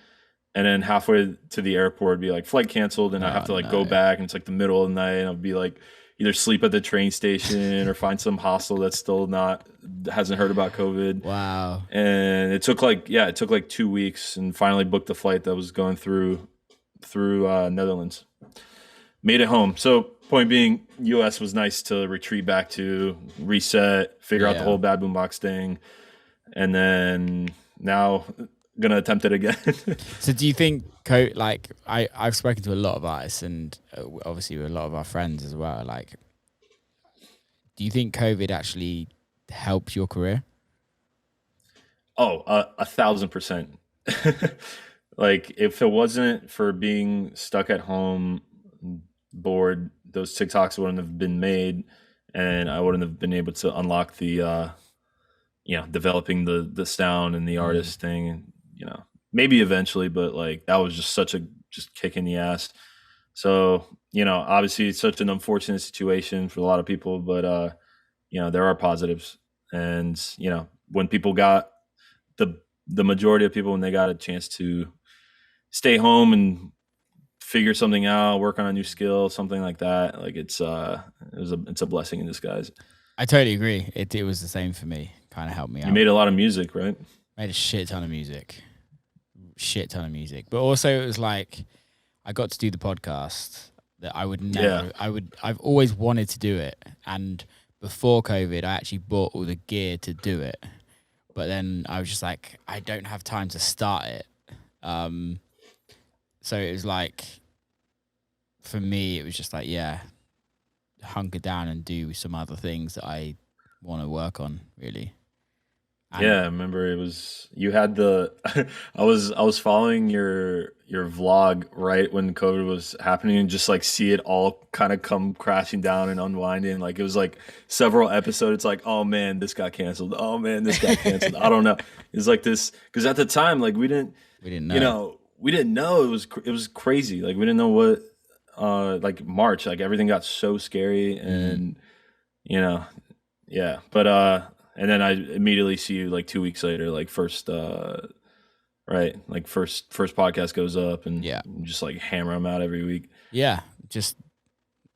And then halfway to the airport, be like flight canceled, and I have Oh to like go no. back, and it's like the middle of the night, and I'll be like either sleep at the train station or find some hostel that's still not hasn't heard about COVID. Wow. And it took like 2 weeks, and finally booked the flight that was going through Netherlands. Made it home. So point being, U.S. was nice to retreat back to, reset, figure out the Yeah. whole bad boombox thing, and then now gonna attempt it again. So do you think like I've spoken to a lot of artists and obviously with a lot of our friends as well. Like, do you think COVID actually helped your career? Oh, 1,000%. Like if it wasn't for being stuck at home, bored, those TikToks wouldn't have been made, and I wouldn't have been able to unlock the developing the sound and the Mm. artist thing, and maybe eventually, but like that was just such a just kick in the ass. So obviously it's such an unfortunate situation for a lot of people, but there are positives, and when people got the the majority of people, when they got a chance to stay home and figure something out, work on a new skill, something like that, like it's a blessing in disguise. I totally agree. It was the same for me. Kind of helped me You out. made a lot of music, right? Made a shit ton of music. Shit ton of music. But also it was like I got to do the podcast that I would Yeah. never I've always wanted to do it. And before COVID I actually bought all the gear to do it. But then I was just like, I don't have time to start it. Um so it was like for me it was just like, yeah, hunker down and do some other things that I want to work on, really. And Yeah, I remember it was you had the I was following your vlog right when COVID was happening, and just like see it all kind of come crashing down and unwinding. Like it was like several episodes. It's like, oh man, this got canceled. Oh man, this got canceled. I don't know. It's like this because at the time, like we didn't know. we didn't know it was crazy. Like we didn't know what like March, like everything got so scary, Mm. and you know yeah, but and then I immediately see you like 2 weeks later, like first right, like first podcast goes up, and Yeah. you just like hammer them out every week. Yeah. Just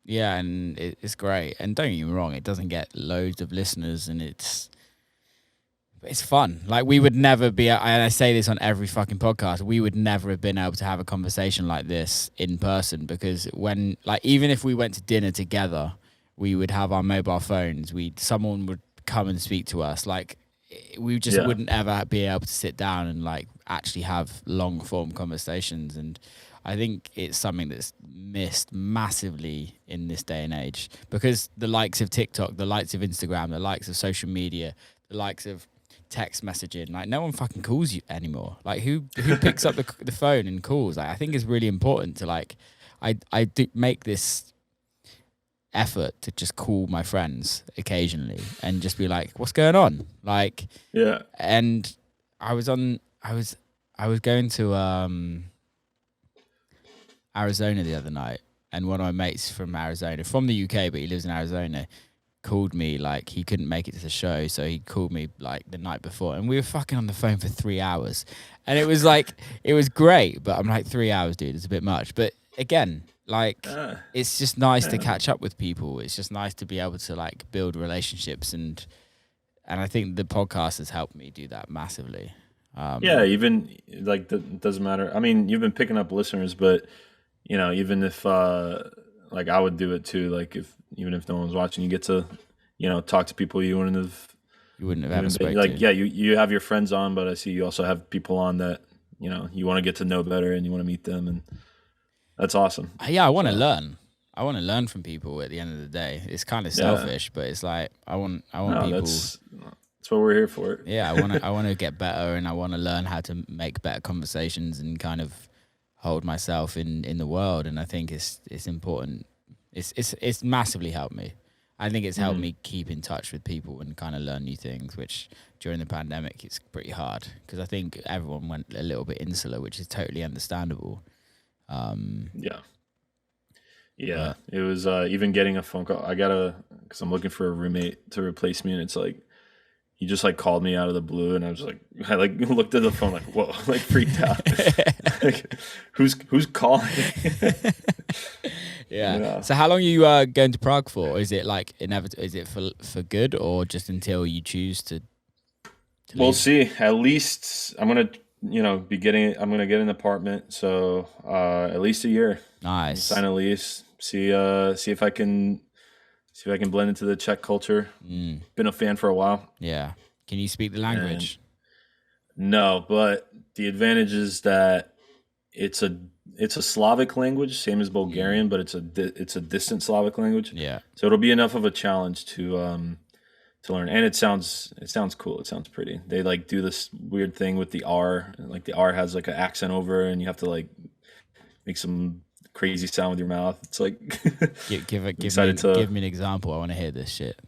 yeah, and it's great. And don't get me wrong, it doesn't get loads of listeners, and it's fun. Like we would never be. And I say this on every fucking podcast. We would never have been able to have a conversation like this in person because when, like, even if we went to dinner together, we would have our mobile phones. Someone would come and speak to us. Like we just Yeah, wouldn't ever be able to sit down and like actually have long form conversations. And I think it's something that's missed massively in this day and age because the likes of TikTok, the likes of Instagram, the likes of social media, the likes of text messaging, like no one fucking calls you anymore. Like who picks up the phone and calls? Like, I think it's really important to like I do make this effort to just call my friends occasionally and just be like, what's going on? Like, yeah, and I was on I was going to Arizona the other night, and one of my mates from Arizona, from the UK, but he lives in Arizona, called me. Like he couldn't make it to the show, so he called me like the night before, and we were fucking on the phone for 3 hours, and it was like it was great, but I'm like 3 hours, dude, it's a bit much. But again, like uh, it's just nice to yeah. catch up with people. It's just nice to be able to like build relationships, and I think the podcast has helped me do that massively. Yeah, Um, even like it doesn't matter. I mean, you've been picking up listeners, but even if like I would do it too. Like if even if no one's watching, you get to talk to people you wouldn't have you wouldn't have ever even been spoke like to. yeah, you have your friends on, but I see you also have people on that you want to get to know better and you want to meet them, and that's awesome. Yeah, I want to So learn. I want to learn from people at the end of the day. It's kind of yeah, selfish, but it's like I want no, people. it's That's what we're here for. Yeah, I want to get better, and I want to learn how to make better conversations and kind of hold myself in the world. And I think it's important. It's massively helped me. I think it's helped me keep in touch with people and kind of learn new things, which during the pandemic it's pretty hard because I think everyone went a little bit insular, which is totally understandable. Yeah. Yeah, it was even getting a phone call. Because I'm looking for a roommate to replace me, and it's like he just like called me out of the blue, and I was like, I like looked at the phone like, whoa, like freaked out. Like, who's calling? Yeah. So how long are you going to Prague for? Is it like inevitable? Is it for good, or just until you choose to We'll leave? see. At least I'm gonna, I'm gonna get an apartment. So at least a year. Nice. Sign a lease. See if I can blend into the Czech culture. Been a fan for a while. Yeah. Can you speak the language? No, but the advantage is that it's a Slavic language, same as Bulgarian, but it's a distant Slavic language. Yeah. So it'll be enough of a challenge to learn, and it sounds cool. It sounds pretty. They like do this weird thing with the R, and like the R has like an accent over it, and you have to like make some crazy sound with your mouth. It's like give me an example. I want to hear this shit.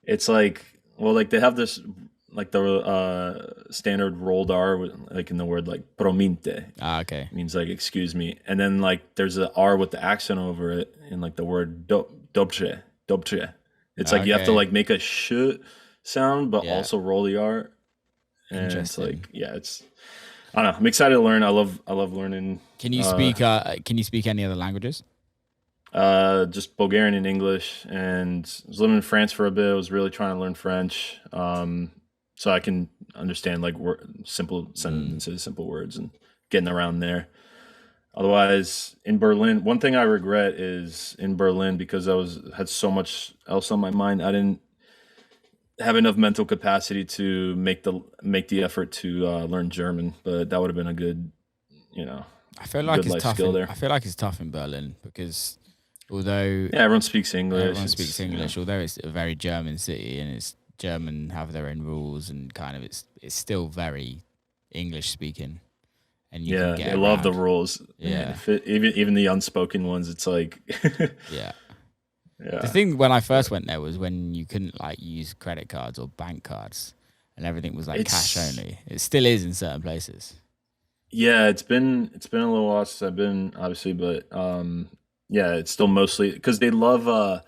It's like, well, like they have this like the standard rolled R with, like in the word like prominte. Okay. Means like excuse me, and then like there's an R with the accent over it in like the word dobrze. It's like you have to like make a sh sound, but also roll the R. And it's like, I don't know. I'm excited to learn. I love learning. Can you speak any other languages? Just Bulgarian and English, and I was living in France for a bit. I was really trying to learn French, so I can understand like simple sentences, simple words, and getting around there. Otherwise, in Berlin, one thing I regret is in Berlin, because I had so much else on my mind, I didn't have enough mental capacity to make the effort to learn German. But that would have been a good, I feel like it's tough. there. I feel like it's tough in Berlin because although everyone speaks English, although it's a very German city and it's German have their own rules and kind of it's still very English speaking. And you can get they love the rules. Yeah, even the unspoken ones. It's like yeah. The thing when I first went there was when you couldn't like use credit cards or bank cards, and everything was like cash only. It still is in certain places. Yeah, it's been a little while since I've been, obviously, but it's still mostly because they love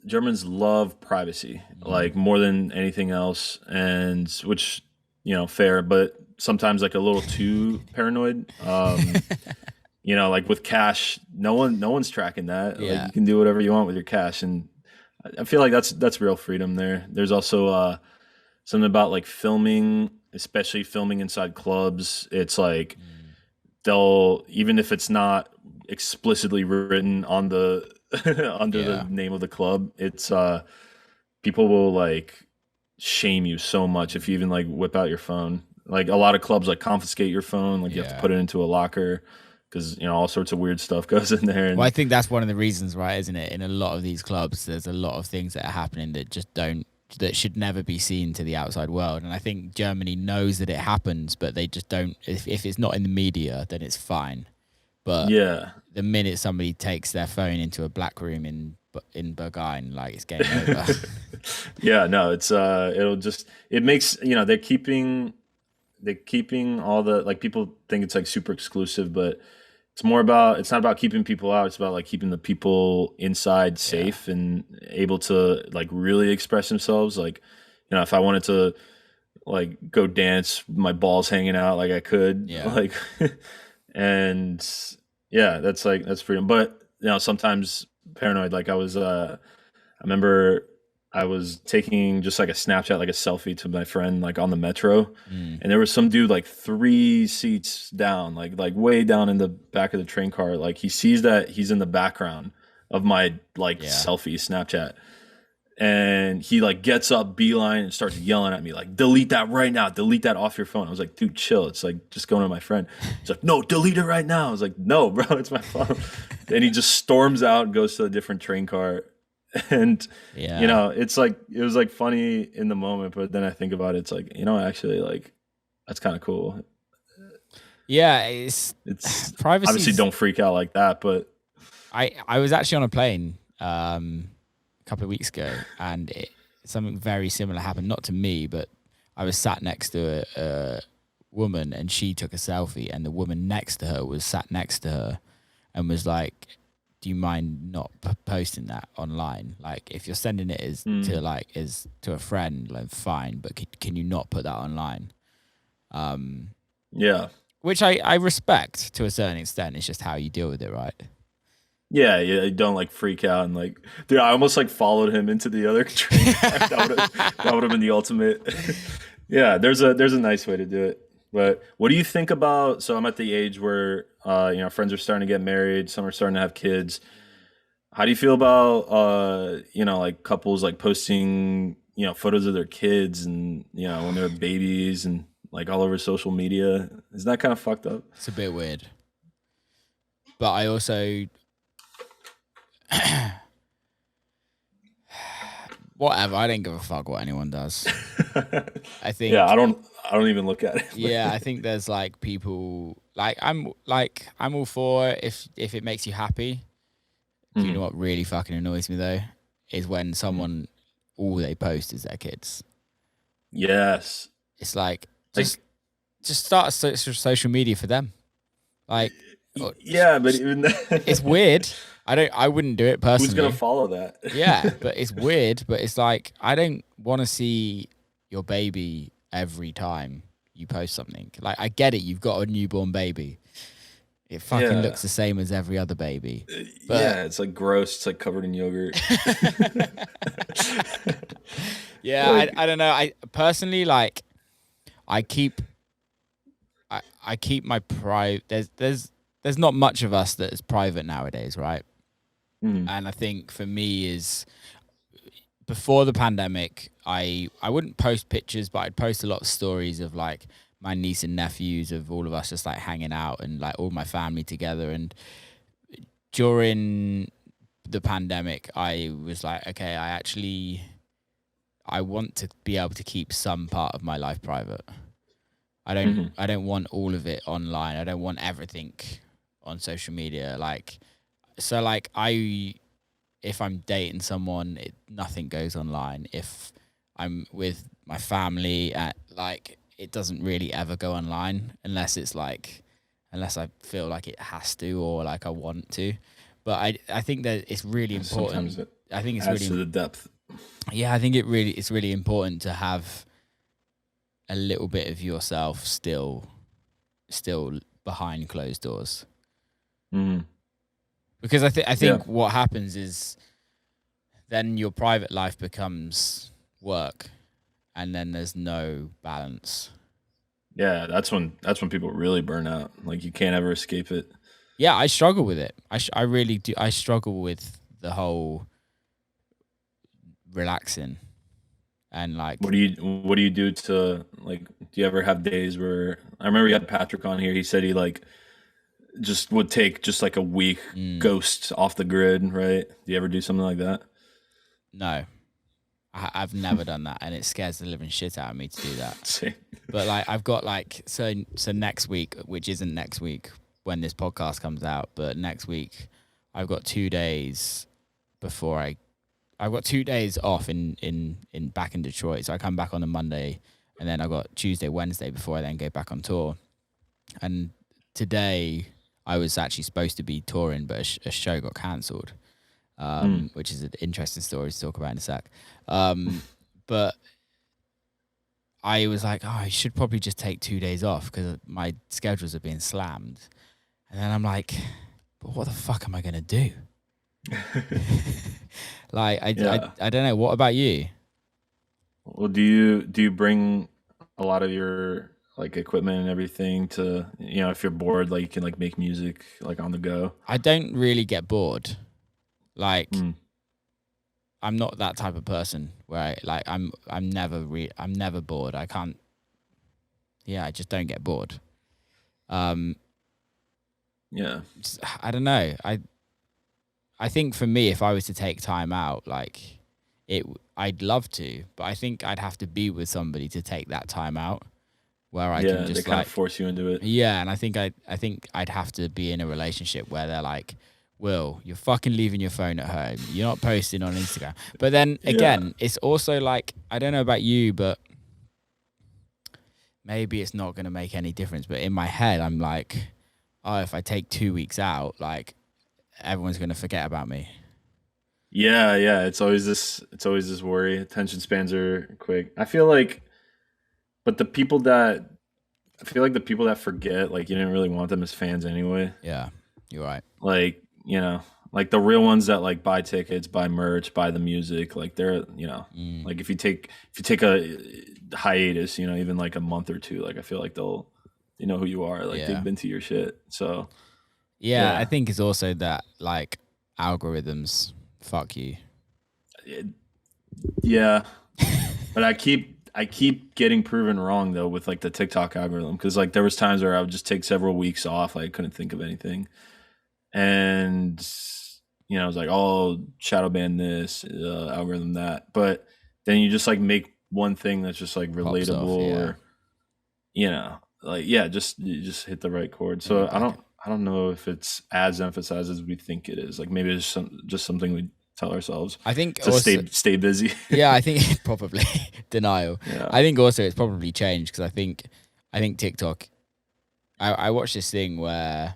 Germans love privacy like more than anything else, and which fair, but sometimes like a little too paranoid. Like with cash, no one's tracking that. Yeah. Like you can do whatever you want with your cash, and I feel like that's real freedom there. There's also something about like filming, especially filming inside clubs. It's like they'll, even if it's not explicitly written on the under the name of the club, it's people will like shame you so much if you even like whip out your phone. Like a lot of clubs like confiscate your phone, like you have to put it into a locker because all sorts of weird stuff goes in there. And well, I think that's one of the reasons, right? Isn't it? In a lot of these clubs, there's a lot of things that are happening that should never be seen to the outside world. And I think Germany knows that it happens, but they just don't. If it's not in the media, then it's fine. But the minute somebody takes their phone into a black room in Berghain, like it's game over. It's it makes they're keeping all the, like, people think it's like super exclusive, but it's not about keeping people out. It's about like keeping the people inside safe and able to like really express themselves. Like, if I wanted to like go dance, my balls hanging out, like I could, like, and that's freedom. But sometimes paranoid. Like I remember I was taking just like a Snapchat, like a selfie to my friend, like on the metro, and there was some dude like 3 seats down, like way down in the back of the train car. Like he sees that he's in the background of my selfie Snapchat, and he like gets up, beeline, and starts yelling at me like, "Delete that right now! Delete that off your phone!" I was like, "Dude, chill. It's like just going to my friend." He's like, "No, delete it right now." I was like, "No, bro, it's my phone." And he just storms out, goes to a different train car. And Yeah. it's like it was like funny in the moment, but then I think about it, it's like, actually, like, that's kind of cool. Yeah, it's It's obviously, privacy's. don't freak out like that, but I was actually on a plane a couple of weeks ago, and something very similar happened. Not to me, but I was sat next to a woman, and she took a selfie, and the woman next to her was sat next to her, and was like, "Do you mind not posting that online? Like, if you're sending it as mm, to a friend, like fine, but can you not put that online?" Um, yeah. which I respect to a certain extent. It's just how you deal with it, right? Yeah, yeah, don't like freak out and like, dude. I almost like followed him into the other train car. That would have been the ultimate. Yeah, there's a nice way to do it. But what do you think about? So I'm at the age where friends are starting to get married, some are starting to have kids. How do you feel about like couples like posting photos of their kids and when they're babies and like all over social media? Isn't that kind of fucked up? It's a bit weird, but I also whatever. I don't give a fuck what anyone does. I Yeah, think, I don't even look at it. yeah, I think there's like people I'm all for it if it makes you happy. Do you know Mhm. what really fucking annoys me though? Is when someone all they post is their kids. Yes. It's like Like, just start a social media for them. Like, yeah, but even it's weird. I wouldn't do it who's gonna personally. follow that? Yeah, but it's weird. But it's like I don't want to see your baby every time you post something. Like I get it, you've got a newborn baby. It fucking Yeah. looks the same as every other baby. But Yeah, it's like gross. It's like covered in yogurt. yeah, Like, I don't know. I personally like I keep I keep my private. There's not much of us that is private nowadays, right? mm, And I think for me is before the pandemic, I wouldn't post pictures, but I'd post a lot of stories of like my niece and nephews of all of us just like hanging out and like all my family together. And during the pandemic, I was like, okay, I want to be able to keep some part of my life private. mhm. I don't want all of it online. I don't want everything on social media. Like so like I if I'm dating someone, nothing goes online. If I'm with my family, like it doesn't really ever go online unless I feel like it has to or like I want to. But I think that it's really Sometimes important. it I think it's adds to really the depth. yeah. I think it's really important to have a little bit of yourself still behind closed doors Mm, because I yeah, think what happens is then your private life becomes work and then there's no balance. yeah. That's when people really burn out. Like, you can't ever escape it. Yeah, I struggle with it. I really do. I struggle with the whole relaxing and like What do you do to, like? Do you ever have days where I remember you had Patrick on here? He said he like just would take just like a week mm, ghost off the grid, right? Do you ever do something like that? no. I've never done that, and it scares the living shit out of me to do that. Same. But like I've got like so next week, which isn't next week when this podcast comes out, but next week I've got 2 days before I've got 2 days off in back in Detroit. So I come back on a Monday and then I got Tuesday, Wednesday before I then go back on tour. And today I was actually supposed to be touring, but a show got cancelled, Mm. which is an interesting story to talk about in a sec. Um, but I was like, oh, I should probably just take 2 days off because my schedules are being slammed. And then I'm like, but what the fuck am I going to do? Like, Yeah. I don't know. What about you? Well, do you bring a lot of your like equipment and everything to, if you're bored, like you can like make music like on the go? I don't really get bored. Like, Mm. I'm not that type of person where I'm never bored. I can't, yeah, I just don't get bored. Um, Yeah. I don't know. I think for me, if I was to take time out, like I'd love to, but I think I'd have to be with somebody to take that time out where I can Yeah, they just kind of like, force you into it. yeah. And I think I'd have to be in a relationship where they're like, Will, you're fucking leaving your phone at home. You're not posting on Instagram. But then Yeah. again, it's also like, I don't know about you, but maybe it's not going to make any difference. But in my head, I'm like, oh, if I take 2 weeks out, like everyone's going to forget about me. Yeah, yeah. It's always this worry. Attention spans are quick. But I feel like the people that forget, like you didn't really want them as fans anyway. Yeah, you're right. Like, like the real ones that like buy tickets, buy merch, buy the music, like like if you take a hiatus, even like a month or two, like I feel like they know who you are, like Yeah. they've been to your shit. So, Yeah, I yeah. think it's also that like algorithms fuck you. It- yeah, but I keep getting proven wrong though with like the TikTok algorithm, because like there was times where I would just take several weeks off, like I couldn't think of anything, and I was like, oh, shadow ban this, algorithm that, but then you just like make one thing that's just like Pops relatable, off, yeah. or like, yeah, just you just hit the right chord. And you're So I back. don't I don't know if it's as emphasized as we think it is. Like maybe it's just something we tell ourselves I think to also, stay busy. yeah, I think probably denial. Yeah. I think also it's probably changed because I think TikTok. I watched this thing where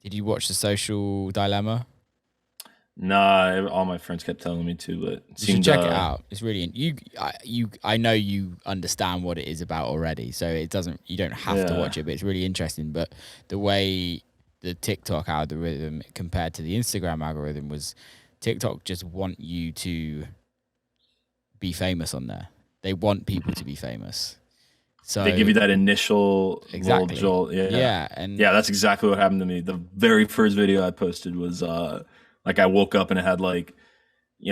did you watch The Social Dilemma? Nah, all my friends kept telling me to, but it You should seemed check it out. It's really I know you understand what it is about already, so you don't have to yeah. watch it, but it's really interesting. But the way the TikTok algorithm compared to the Instagram algorithm was, TikTok just want you to be famous on there. They want people to be famous. They give So you that initial little exactly, jolt. Yeah. yeah, and Yeah, that's exactly what happened to me. The very first video I posted was like I woke up and it had like,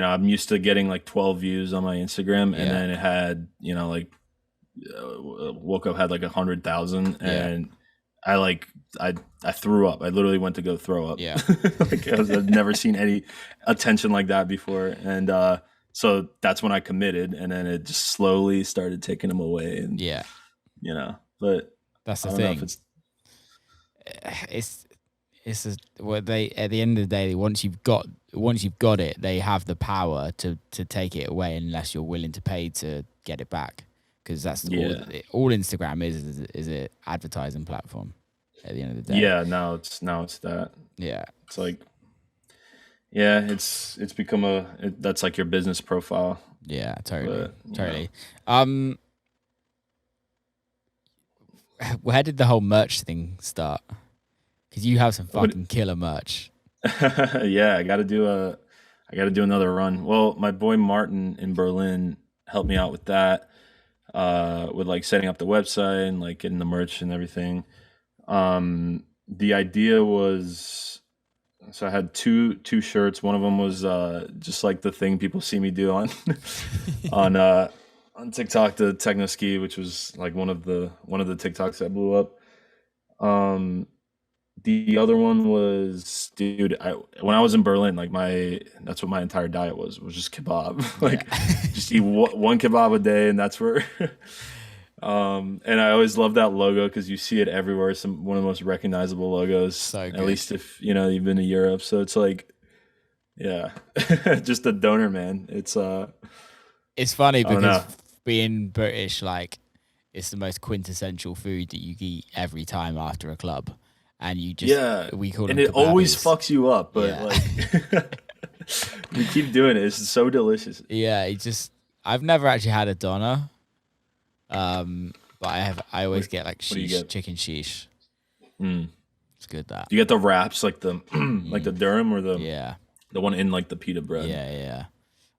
I'm used to getting like 12 views on my Instagram, and yeah, then it had, like woke up had like 100,000, yeah, and I like I threw up. I literally went to go throw up. yeah, Like I've never seen any attention like that before, and so that's when I committed, and then it just slowly started taking them away, and yeah. but That's I the don't know if thing. it's It's what they at the end of the day, once you've got it, they have the power to take it away unless you're willing to pay to get it back. Because that's yeah. all Instagram is a advertising platform. At the end of the day, Yeah, now it's that. yeah, It's like, yeah, it's become that's like your business profile, yeah, totally, but totally. Um, where did the whole merch thing start? Because you have some what fucking killer merch. yeah, I got to do another run. Well, my boy Martin in Berlin helped me out with that, with like setting up the website and like getting the merch and everything. The idea was, so I had two shirts. One of them was just like the thing people see me do on on uh on TikTok, the Techno ski, which was like one of the TikToks that blew up. Um, the other one was, dude, when I was in Berlin, like that's what my entire diet was just kebab. Yeah, Like just eat one kebab a day, and that's where. And I always love that logo because you see it everywhere. One of the most recognizable logos, so at good. least if you've been to Europe. So it's like, yeah, just a donor, man. It's funny I don't because know. being British, like, it's the most quintessential food that you eat every time after a club, and Yeah, we call and them it always kebabbies. fucks you up, but Yeah, like we keep doing it. It's so delicious. yeah. I've never actually had a doner, but I always What get like what do you sheesh get? chicken sheesh. Mm. It's good that. Do you get the wraps, like the like the Mm, Durham, or yeah, the one in like the pita bread? yeah, yeah.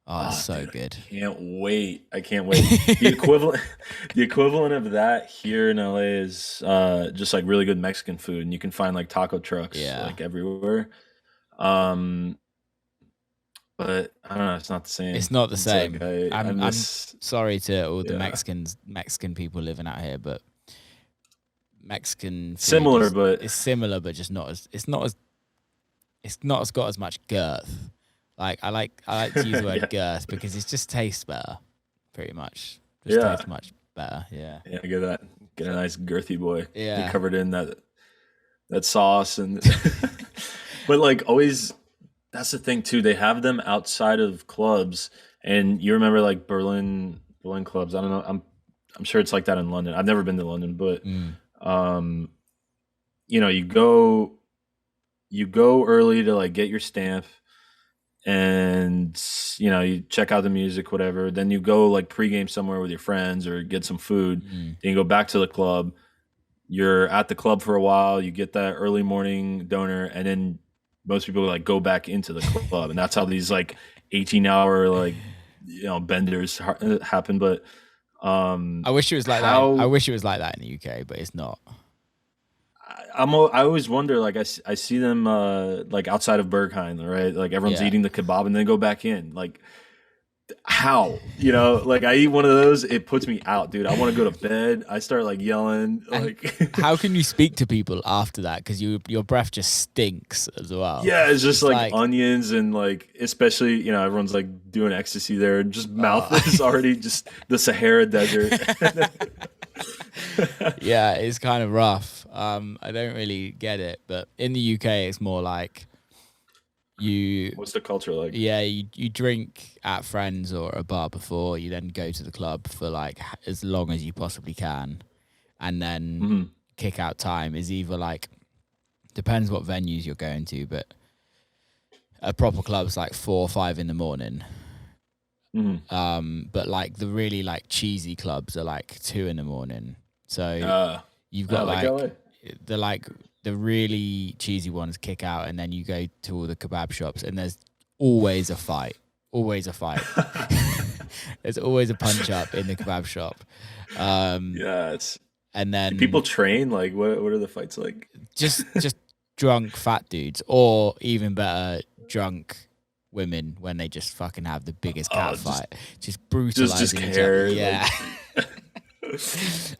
Oh, it's Ah, so dude, I good. can't wait. I can't wait. The equivalent, the equivalent of that here in LA is just like really good Mexican food, and you can find like taco trucks Yeah, like everywhere. Um, but I don't know. It's not the it's same. not the It's like same. I I'm miss. sorry to all the Yeah, Mexican people living out here, but Mexican food similar, but is similar, but just not as it's not as it's not got as much girth. Like I like to use the word Yeah. girth because it just tastes better, pretty much. Just Yeah. tastes much better. Yeah. Yeah, get that. Get a nice girthy boy. Get Yeah. covered in that sauce and but like always that's the thing too. They have them outside of clubs and you remember like Berlin clubs. I don't know. I'm sure it's like that in London. I've never been to London, but Mm. um you know, you go early to like get your stamp and you know you check out the music whatever then you go like pregame somewhere with your friends or get some food Mm. then you go back to the club you're at the club for a while you get that early morning donor and then most people like go back into the club and that's how these like 18-hour like you know benders happen but I wish it was like that. I how wish it was like that in the UK, but it's not. I always wonder, like I see them like outside of Berghain, right? Like everyone's Yeah. eating the kebab and then go back in. Like how? You know, like I eat one of those, it puts me out, dude. I want to go to bed. I start like yelling, like How can you speak to people after that? Because your breath just stinks as well. yeah, it's just It's like onions and like especially you know everyone's like doing ecstasy there. Just mouth is already just the Sahara Desert. Yeah, it's kind of rough. I don't really get it, but in the UK, it's more like you, What's the culture like? yeah, you drink at friends or a bar before, you then go to the club for like as long as you possibly can, and then Hmm. kick out time is either like depends what venues you're going to, but a proper club's like 4 or 5 in the morning. Hmm. But like the really like cheesy clubs are like 2 in the morning. So you've I got like LA. the really cheesy ones kick out, and then you go to all the kebab shops, and there's always a fight. Always a fight. There's always a punch up in the kebab shop. Yeah, it's And do people then train? Like what are the fights like? just drunk fat dudes, or even better, drunk women when they just fucking have the biggest cat fight, just brutalizing each other. care. Yeah. Like,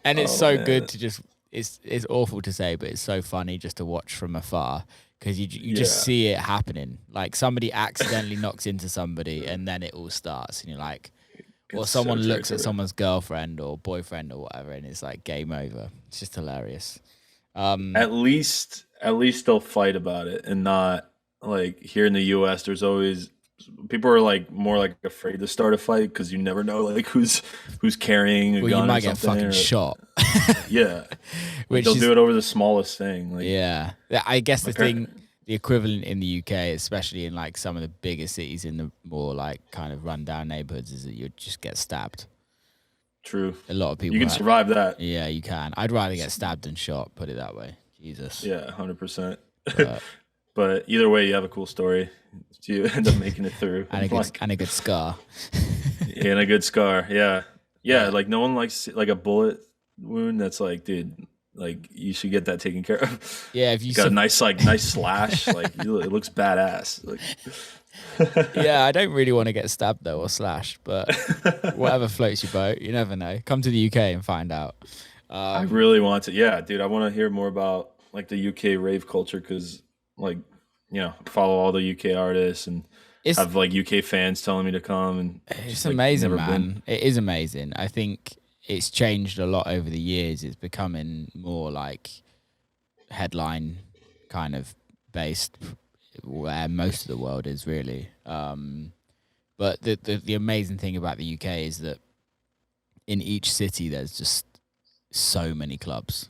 And it's oh so man. good to just it's awful to say, but it's so funny just to watch from afar because you just Yeah. see it happening. Like somebody accidentally knocks into somebody, and then it all starts, and you're like, or It's someone so looks at territory. someone's girlfriend or boyfriend or whatever, and it's like game over. It's just hilarious. At least they'll fight about it and not like here in the US there's always people are like more like afraid to start a fight because you never know like who's carrying a Well, you gun or might get something fucking or, shot. yeah like Which they'll is do it over the smallest thing like yeah. I guess my the parent thing, the equivalent in the UK, especially in like some of the bigger cities in the more like kind of rundown neighborhoods, is that you just get stabbed. true A lot of you people can have, survive that yeah, you can. I'd rather get stabbed than shot, put it that way. Jesus. yeah 100% But but either way you have a cool story you end up making it through like and a good scar. and a good scar yeah But like no one likes like a bullet wound that's like dude like you should get that taken care of yeah, if you got a nice slash like it looks badass like yeah, I don't really want to get stabbed though or slashed, but whatever floats your boat. You never know. Come to the UK and find out. I really want to yeah dude I want to hear more about like the UK rave culture because like you know follow all the UK artists and It's have like UK fans telling me to come and it's just like amazing, never man. been It is amazing. I think it's changed a lot over the years. It's becoming more like headline kind of based, where most of the world is really. But the amazing thing about the UK is that in each city there's just so many clubs.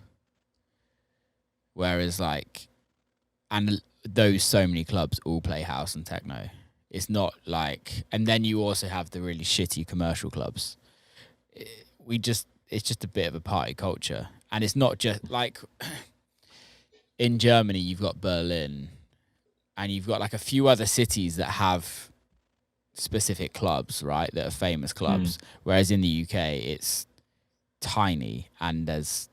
Whereas like, and those so many clubs all play house and techno. It's not like, and then you also have the really shitty commercial clubs. It's just a bit of a party culture, and it's not just like in Germany you've got Berlin, and you've got like a few other cities that have specific clubs, right? That are famous Mm, clubs. Whereas in the UK it's tiny, and there's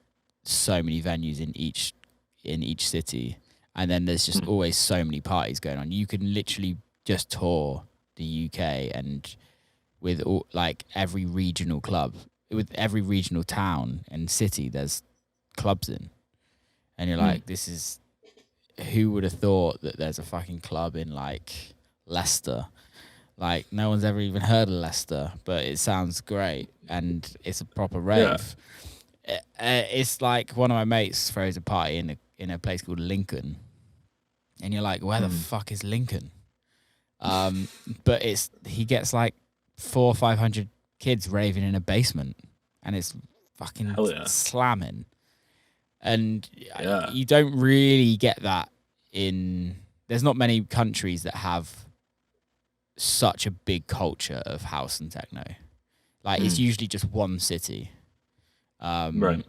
so many venues in each city, and then there's just mm, always so many parties going on. You can literally just tour the UK, and with all, like every regional club, with every regional town and city, there's clubs in, and you're mm. like, this is who would have thought that there's a fucking club in like Leicester? Like no one's ever even heard of Leicester, but it sounds great and it's a proper Yeah. rave. It's like one of my mates throws a party in a place called Lincoln, and you're like, where the fuck is Lincoln? But he gets like 400 or 500 kids raving in a basement, and it's fucking Hell yeah. slamming. And Yeah. you don't really get that in. There's not many countries that have such a big culture of house and techno. Like it's usually just one city. Right.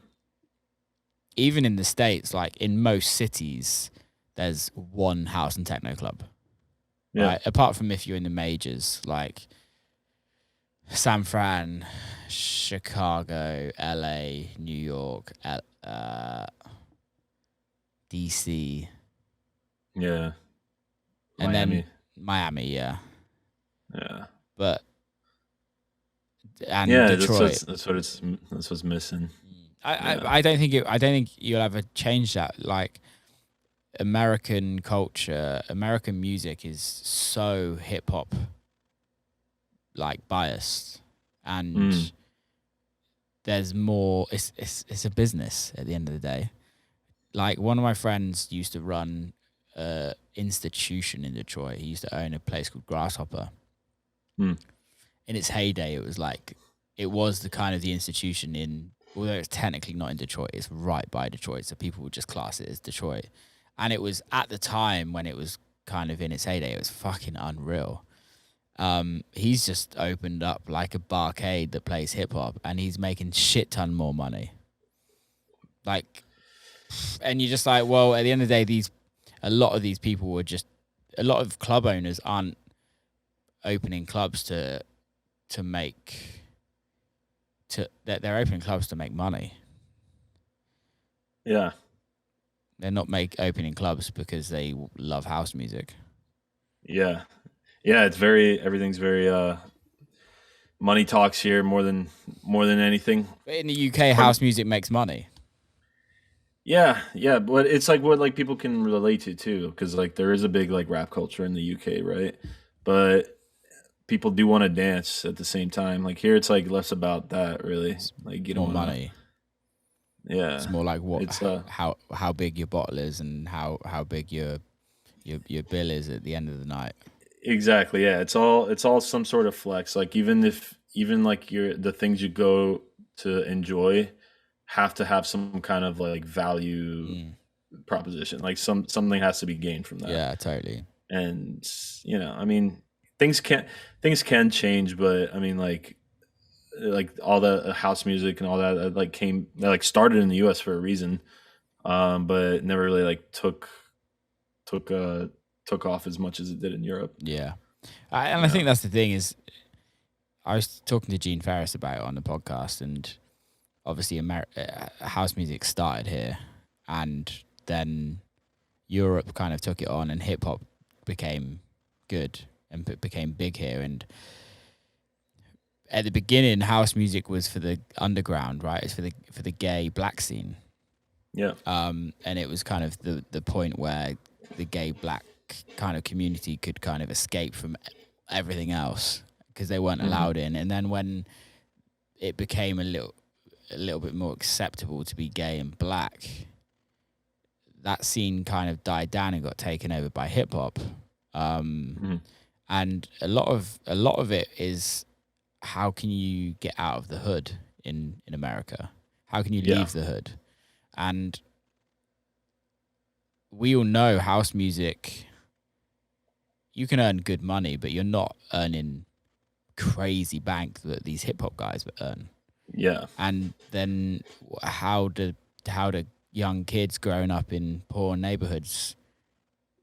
Even in the States, like in most cities, there's one house and techno club. Yeah. Right? Apart from if you're in the majors, like San Fran, Chicago, LA, New York, DC, Yeah. and Miami. then Miami, yeah. Yeah. But and Yeah, Detroit. that's what's missing. I don't think you'll ever change that. Like American culture, American music is so hip hop like biased, and there's more. It's a business at the end of the day. Like one of my friends used to run a institution in Detroit. He used to own a place called Grasshopper. In its heyday, it was the kind of the institution in, although it's technically not in Detroit, it's right by Detroit, so people would just class it as Detroit. And it was at the time when it was kind of in its heyday, it was fucking unreal. He's just opened up like a barcade that plays hip hop, and he's making shit ton more money. Like, and you're just like, well, at the end of the day, a lot of these people were just, a lot of club owners aren't opening clubs to make, they're opening clubs to make money. Yeah. They're not opening clubs because they love house music. Yeah. Yeah, everything's very money talks here more than anything. But in the UK, house music makes money. Yeah, yeah, but it's like what like people can relate to too, because like there is a big like rap culture in the UK, right? But people do want to dance at the same time. Like here, it's like less about that really. Like you More don't want money. Yeah, It's more like it's how big your bottle is and how big your bill is at the end of the night. exactly, yeah. It's all some sort of flex. Like even like the things you go to enjoy have to have some kind of like value proposition. Like something has to be gained from that. Yeah, totally. And I mean, things can change, but I mean, like all the house music and all that like started in the U.S. for a reason, but never really like took took off as much as it did in Europe. Yeah, I think that's the thing is, I was talking to Gene Ferris about it on the podcast, and obviously house music started here, and then Europe kind of took it on, and hip hop became good and became big here. And at the beginning, house music was for the underground, right? It's for the gay black scene. Yeah. And it was kind of the point where the gay black kind of community could kind of escape from everything else because they weren't allowed in. And then when it became a little bit more acceptable to be gay and black, that scene kind of died down and got taken over by hip hop. And a lot of it is, how can you get out of the hood in America? How can you leave the hood? And we all know house music, you can earn good money, but you're not earning crazy bank that these hip hop guys earn. Yeah. And then how do young kids growing up in poor neighborhoods,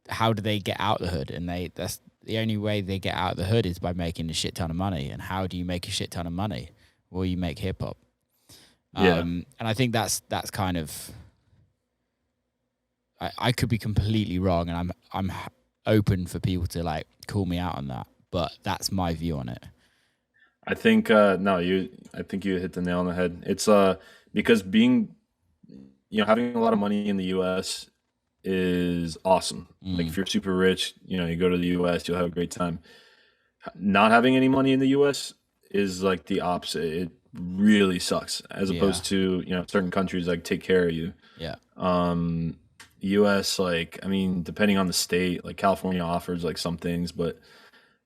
how do they get out the hood? And that's the only way they get out of the hood is by making a shit ton of money. And how do you make a shit ton of money? Well, you make hip hop. And I think that's kind of, I could be completely wrong, and I'm open for people to like call me out on that, but that's my view on it. I think I think you hit the nail on the head. It's because being having a lot of money in the US is awesome. Like if you're super rich, you go to the US, you'll have a great time. Not having any money in the US is like the opposite. It really sucks as opposed to, certain countries like take care of you. Yeah. US, like, I mean, depending on the state, like California offers like some things, but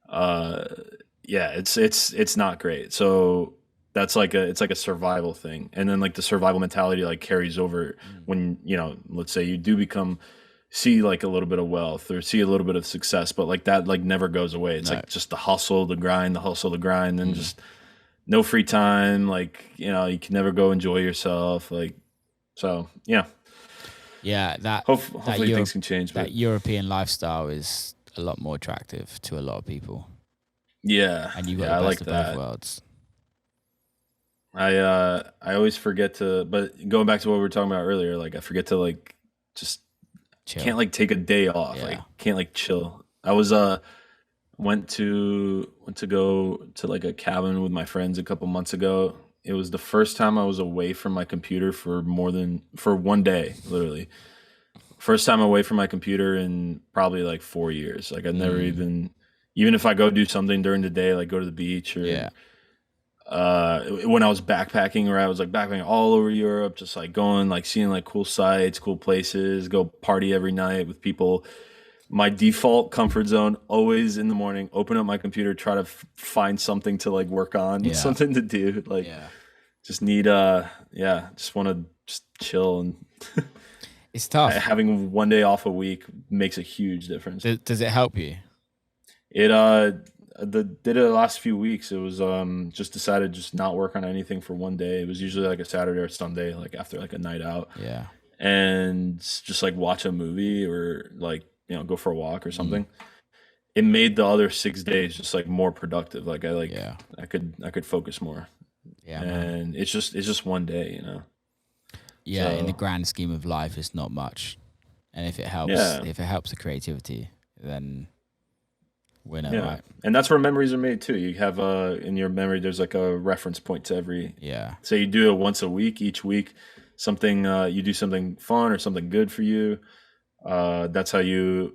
yeah, it's not great. So that's like it's like a survival thing. And then like the survival mentality like carries over when, let's say you do see like a little bit of wealth or see a little bit of success, but like that like never goes away. It's like just the hustle, the grind, and just no free time. Like, you can never go enjoy yourself. Like, so yeah. Yeah, hopefully things can change. That European lifestyle is a lot more attractive to a lot of people. Yeah, and you got the best of both worlds. I always forget to, but going back to what we were talking about earlier, like I forget to like just chill. Can't like take a day off. Like can't like chill. I was went to go to like a cabin with my friends a couple months ago. It was the first time I was away from my computer for 1 day, literally. First time away from my computer in probably like 4 years. Like I've never even if I go do something during the day, like go to the beach or when I was backpacking, or I was like backpacking all over Europe, just like going, like seeing like cool sites, cool places, go party every night with people. My default comfort zone, always in the morning, open up my computer, try to find something to like work on, something to do. Like, just need, just want to just chill. And it's tough. Having 1 day off a week makes a huge difference. Does it help you? It, did it the last few weeks. It was just decided just not work on anything for 1 day. It was usually like a Saturday or Sunday, like after like a night out. Yeah. And just like watch a movie or like, go for a walk or something. It made the other 6 days just like more productive. Like I could focus more. Yeah. And man. It's just 1 day, Yeah, so, in the grand scheme of life, it's not much. And if it helps the creativity, then winner, right? And that's where memories are made too. You have in your memory, there's like a reference point to every. Yeah. Say you do it once a week. Each week, something you do something fun or something good for you. That's how your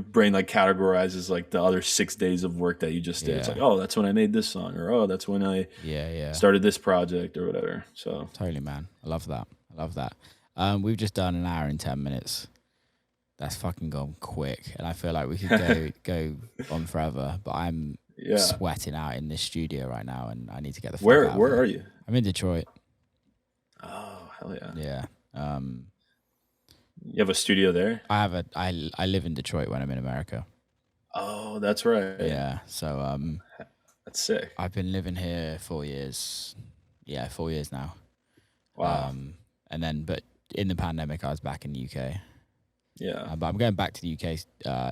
brain like categorizes like the other 6 days of work that you just did. It's like, oh, that's when I made this song, or oh, that's when I started this project or whatever. So totally, man. I love that. We've just done an hour and 10 minutes. That's fucking gone quick, and I feel like we could go on forever. But I'm sweating out in this studio right now, and I need to get the fuck out. Where are you? I'm in Detroit. Oh, hell yeah! Yeah. You have a studio there? I live in Detroit when I'm in America. Oh, that's right. Yeah. So that's sick. I've been living here 4 years. Yeah, 4 years now. Wow. But in the pandemic, I was back in the UK. Yeah. But I'm going back to the UK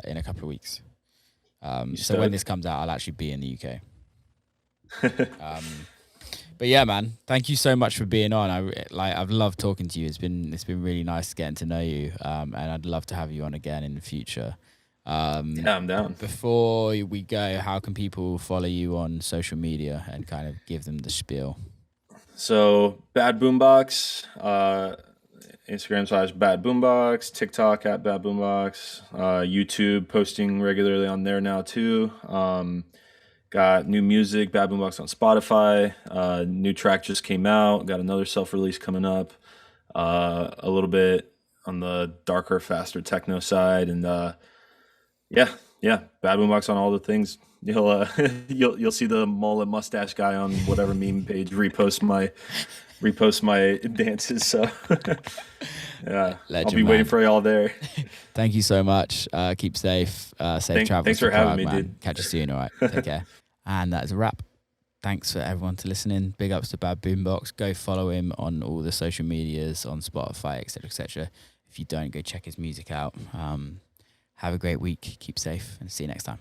in a couple of weeks. So when this comes out, I'll actually be in the UK. But yeah, man, thank you so much for being on. I've loved talking to you. It's been really nice getting to know you. And I'd love to have you on again in the future. Yeah, I'm down. Before we go, how can people follow you on social media and kind of give them the spiel? So Bad BoomBox, Instagram / Bad BoomBox, TikTok at Bad BoomBox, YouTube posting regularly on there now too. Got new music, Bad BoomBox on Spotify. New track just came out. Got another self-release coming up. A little bit on the darker, faster techno side, and Bad BoomBox on all the things. You'll see the mullet mustache guy on whatever meme page repost my dances. So yeah, Legend, I'll be waiting for y'all there. Thank you so much. Keep safe. Safe travels. Thanks for having me, man. dude. Catch you soon. All right. Take care. And that is a wrap. Thanks for everyone to listening. Big ups to Bad BoomBox. Go follow him on all the social medias, on Spotify, etc., etc. If you don't, go check his music out. Have a great week. Keep safe, and see you next time.